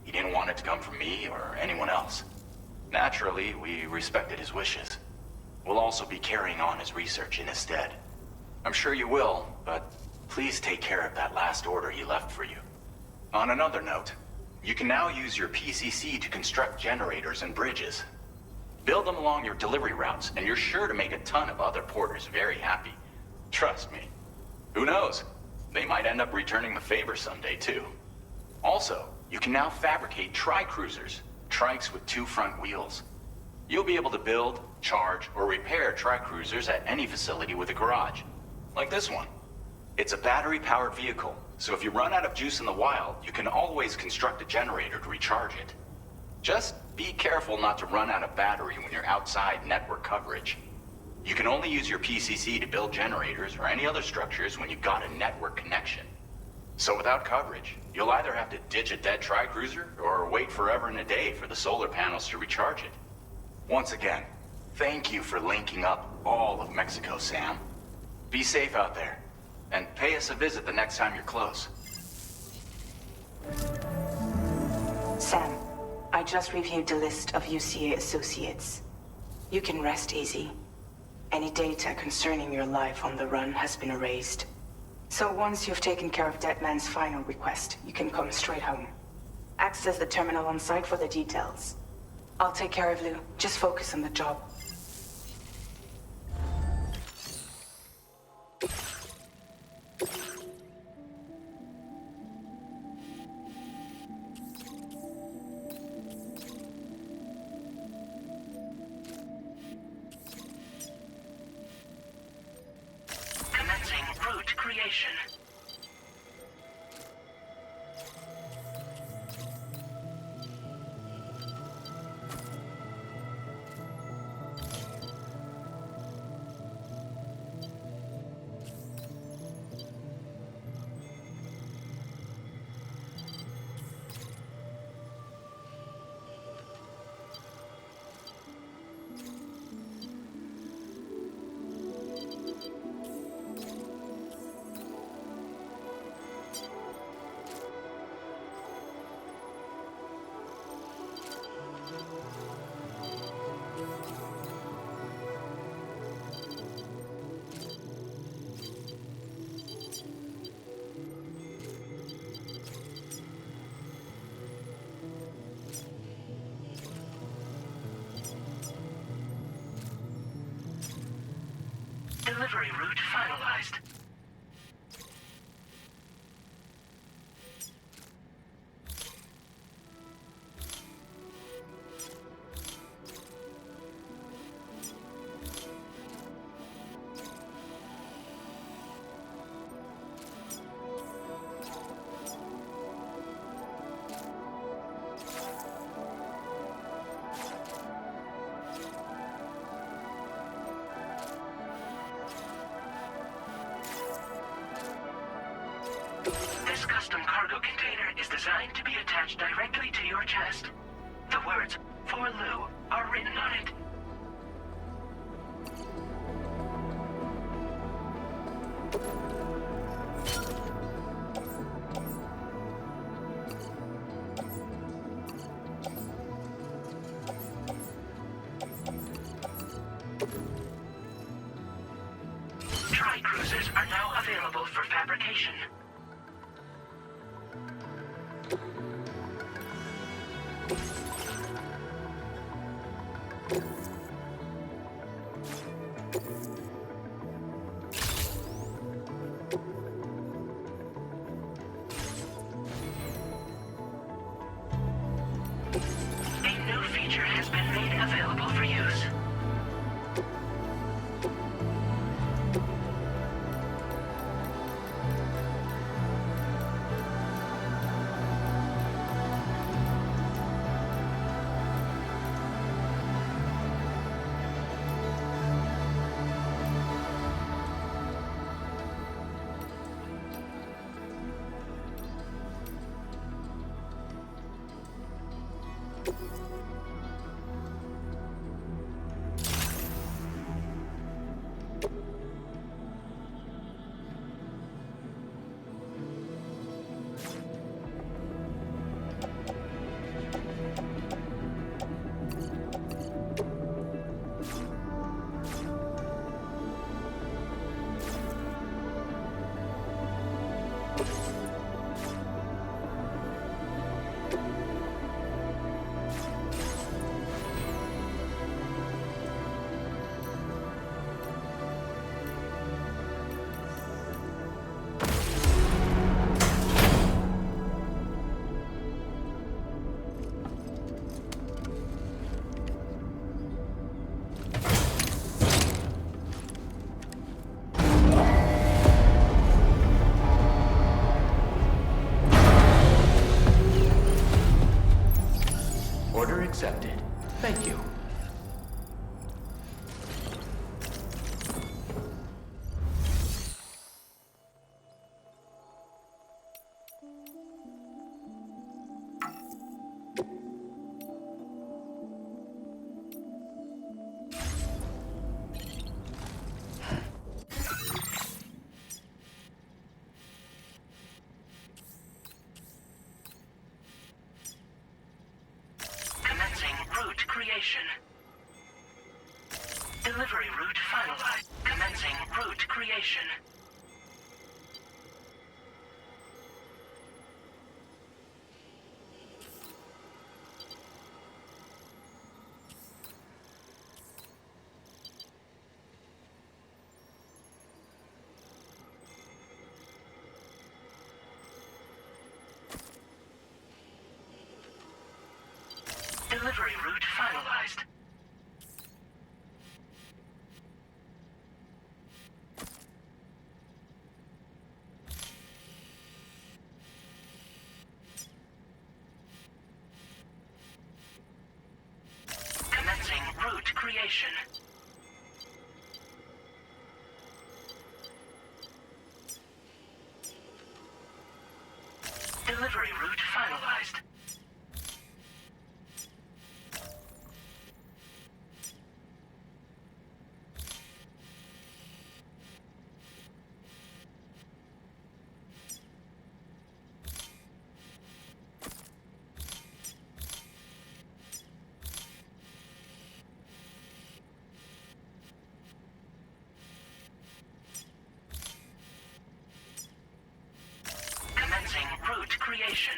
He didn't want it to come from me or anyone else. Naturally, we respected his wishes. We'll also be carrying on his research in his stead. I'm sure you will, but please take care of that last order he left for you. On another note, you can now use your PCC to construct generators and bridges. Build them along your delivery routes, and you're sure to make a ton of other porters very happy. Trust me. Who knows? They might end up returning the favor someday, too. Also, you can now fabricate tri-cruisers, trikes with 2 front wheels. You'll be able to build, charge, or repair tri-cruisers at any facility with a garage. Like this one. It's a battery-powered vehicle, so if you run out of juice in the wild, you can always construct a generator to recharge it. Just be careful not to run out of battery when you're outside network coverage. You can only use your PCC to build generators or any other structures when you've got a network connection. So without coverage, you'll either have to ditch a dead tri-cruiser or wait forever and a day for the solar panels to recharge it. Once again, thank you for linking up all of Mexico, Sam. Be safe out there, and pay us a visit the next time you're close. Sam, I just reviewed the list of UCA associates. You can rest easy. Any data concerning your life on the run has been erased. So once you've taken care of Deadman's final request, you can come straight home. Access the terminal on site for the details. I'll take care of Lou. Just focus on the job. Commencing route creation. Delivery route finalized. This custom cargo container is designed to be attached directly to your chest. The words, "For Lou," are written on it. Tri-cruisers are now available for fabrication. A new feature has been made available for use. accepted. Thank you. Commencing route creation. Delivery route finalized. Commencing route creation. Delivery route finalized. Commencing route creation. Delivery route finalized. Commencing route creation.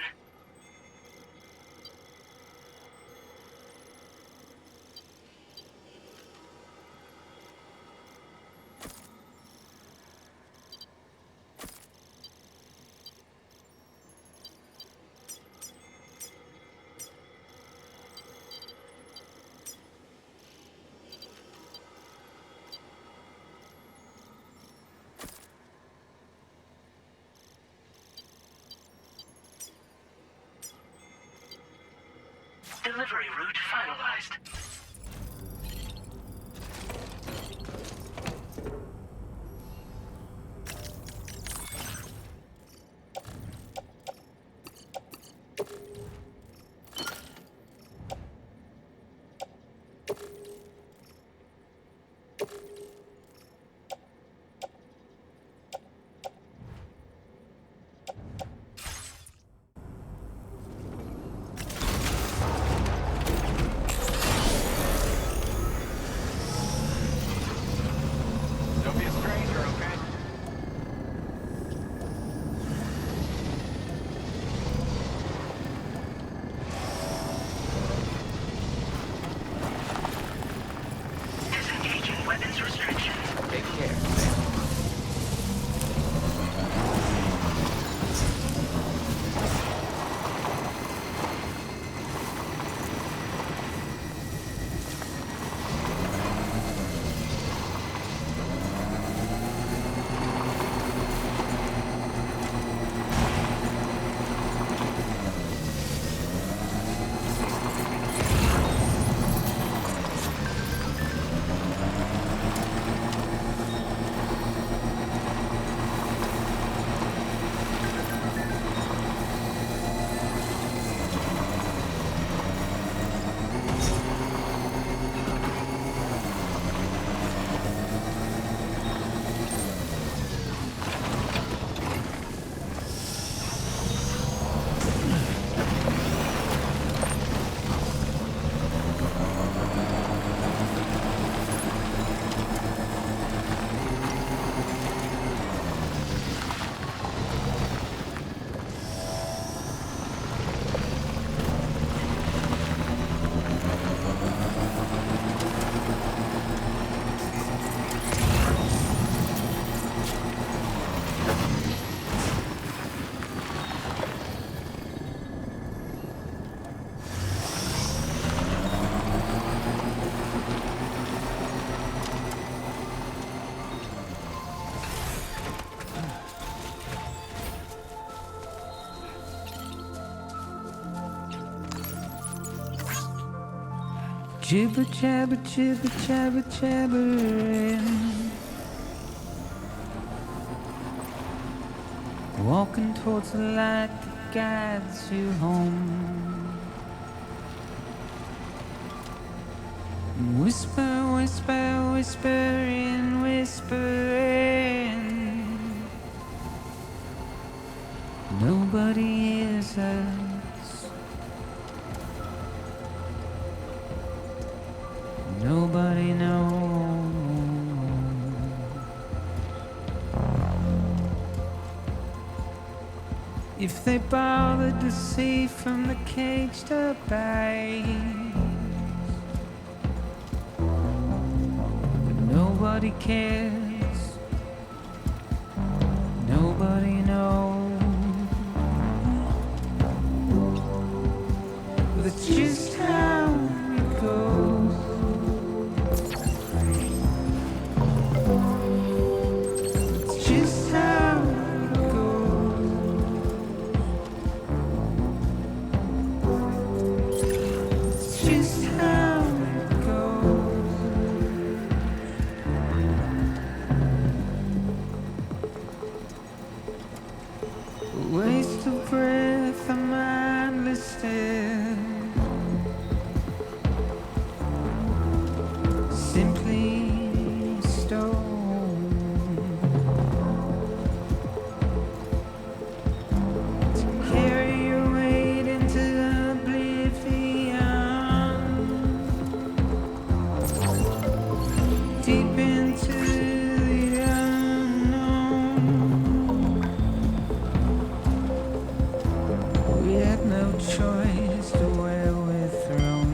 Delivery route finalized. Don't be a stranger, okay? Jibber jabber, jibber jabber, jabbering. Walking towards the light that guides you home. Whisper, whisper, whispering, whispering. Nobody hears us. Nobody knows. If they bothered to see from the caged up eyes, but nobody cares. Nobody knows. That's just how it goes. It's just how it goes. It's just how it goes. A waste of breath, a mindless stare. Simply stone to carry your weight into oblivion, deep into the unknown. We had no choice to where we're thrown.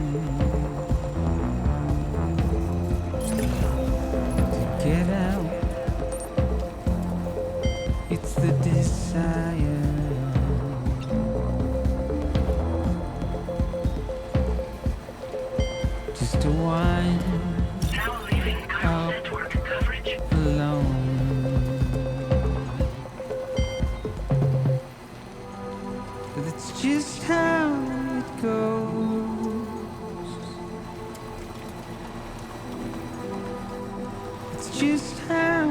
Get out. It's the desire. Just to wind Now leaving Chiral network coverage. alone. But it's just how it goes. It's just how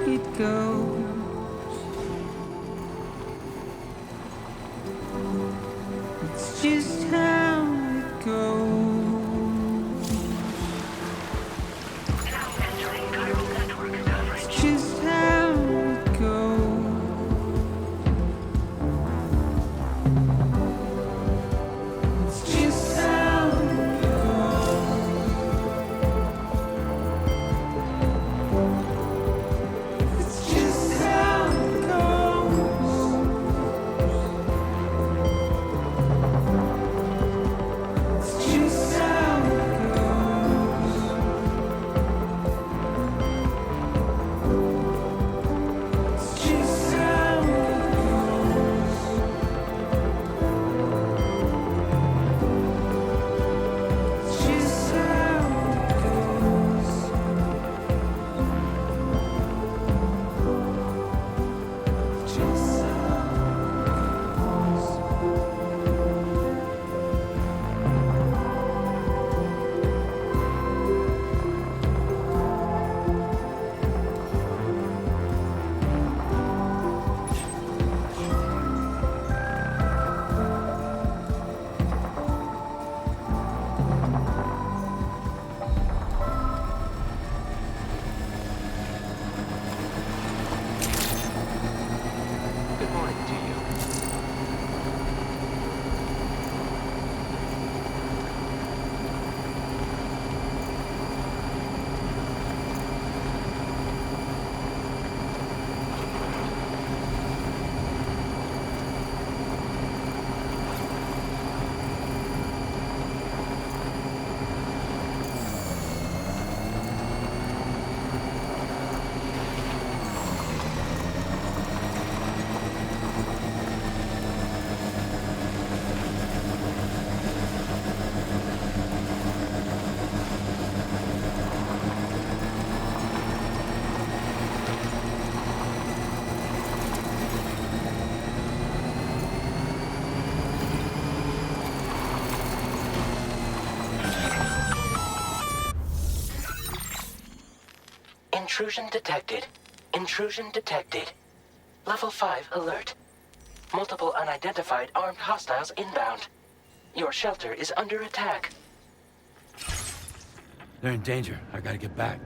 it goes. It's just how it goes. Now entering Chiral network coverage. It's just how it goes. It's just how it goes. It's just how it goes. Intrusion detected. Intrusion detected. Level 5 alert. Multiple unidentified armed hostiles inbound. Your shelter is under attack. They're in danger. I gotta get back.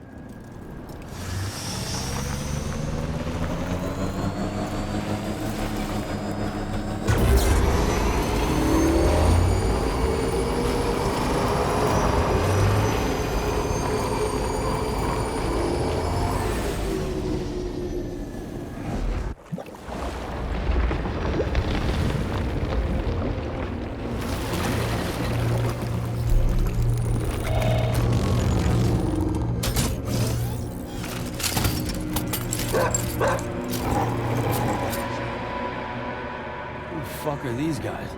Who the fuck are these guys?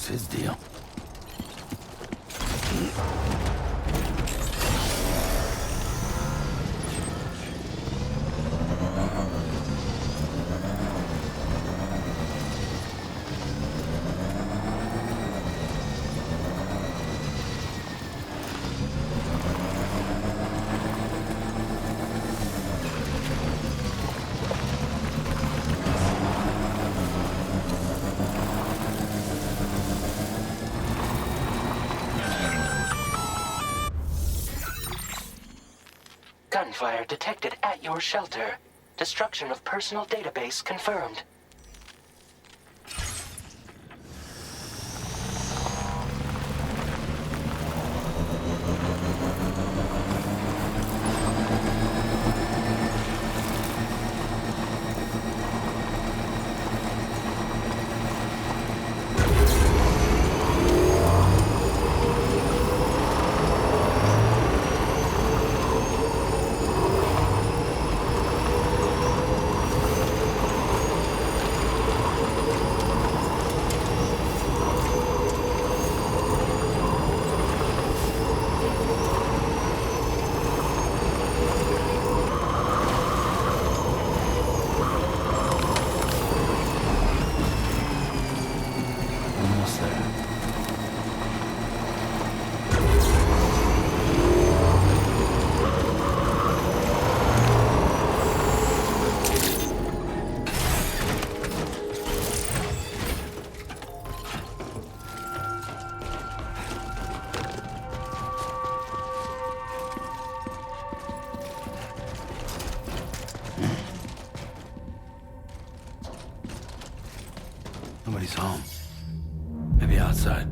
What's his deal? Gunfire detected at your shelter. Destruction of personal database confirmed. Nobody's home. Maybe outside.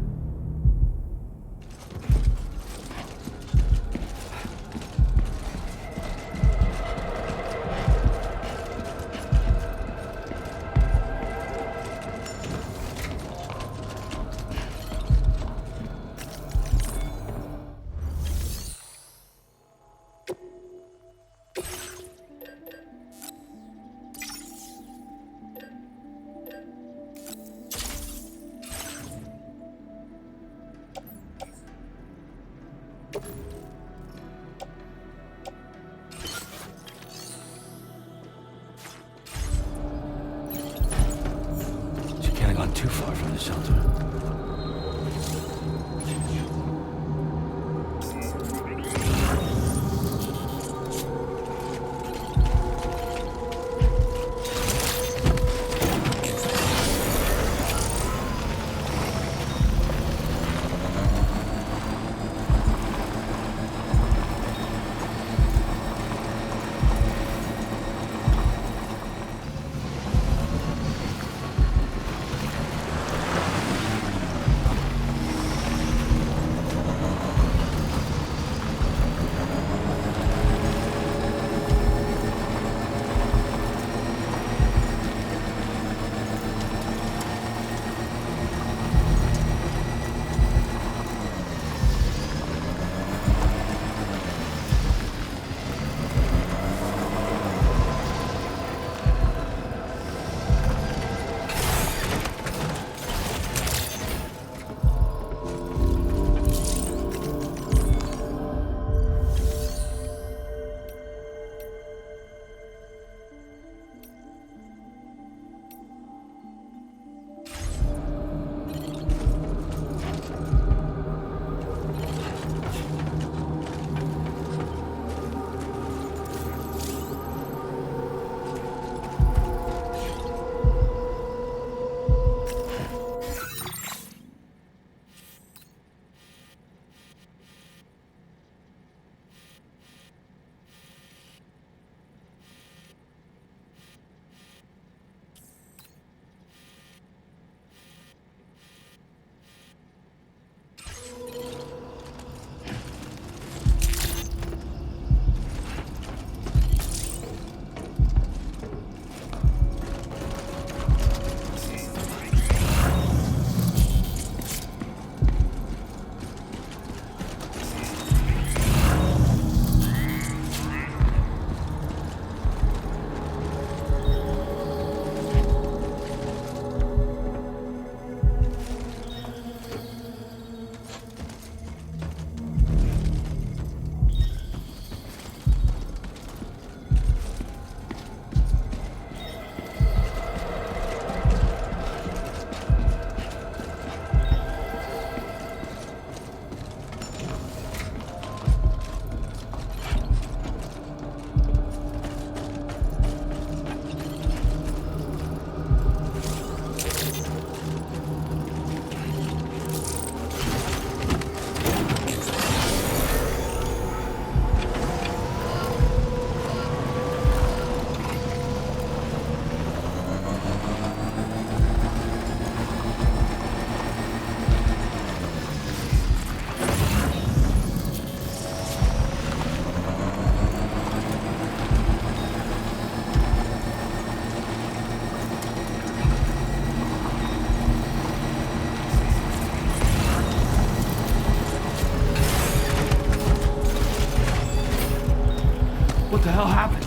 What the hell happened?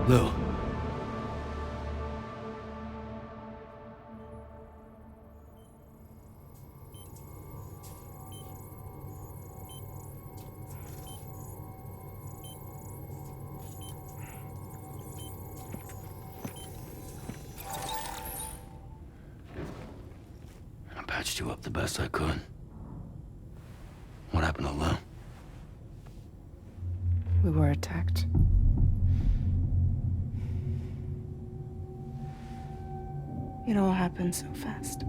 Lou. I patched you up the best I could. What happened to Lou? We were attacked. It all happened so fast.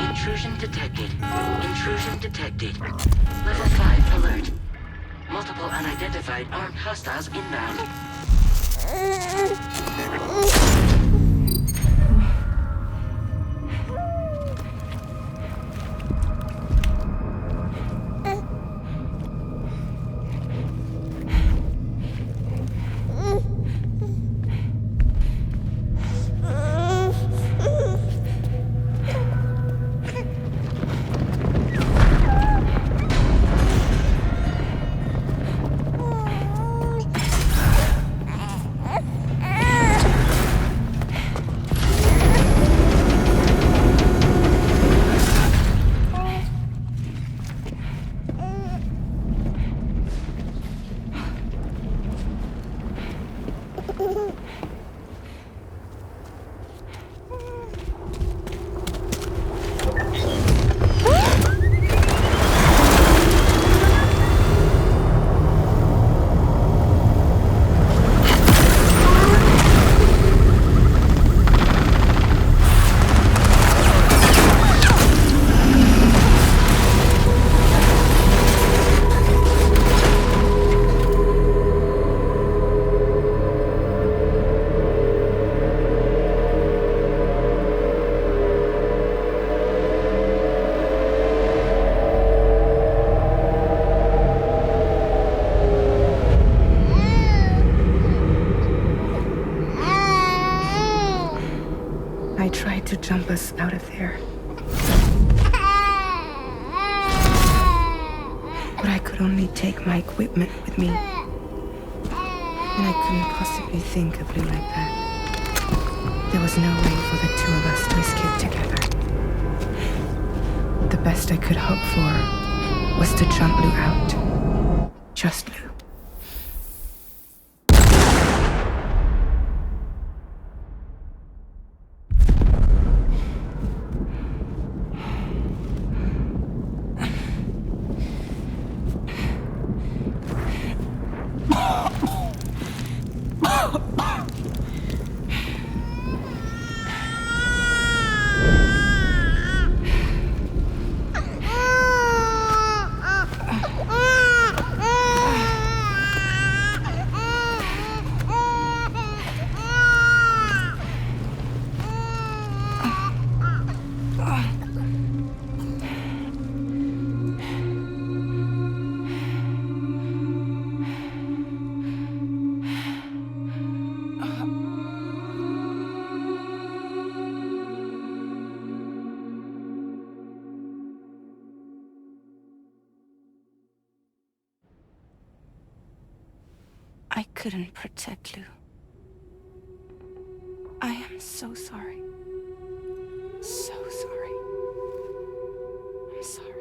Intrusion detected. Intrusion detected. Level 5 alert. Multiple unidentified armed hostiles inbound. I tried to jump us out of there. But I could only take my equipment with me. And I couldn't possibly think of Lou like that. There was no way for the two of us to escape together. The best I could hope for was to jump Lou out. Just Lou. I couldn't protect Lou. I am so sorry. So sorry. I'm sorry.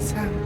Sam.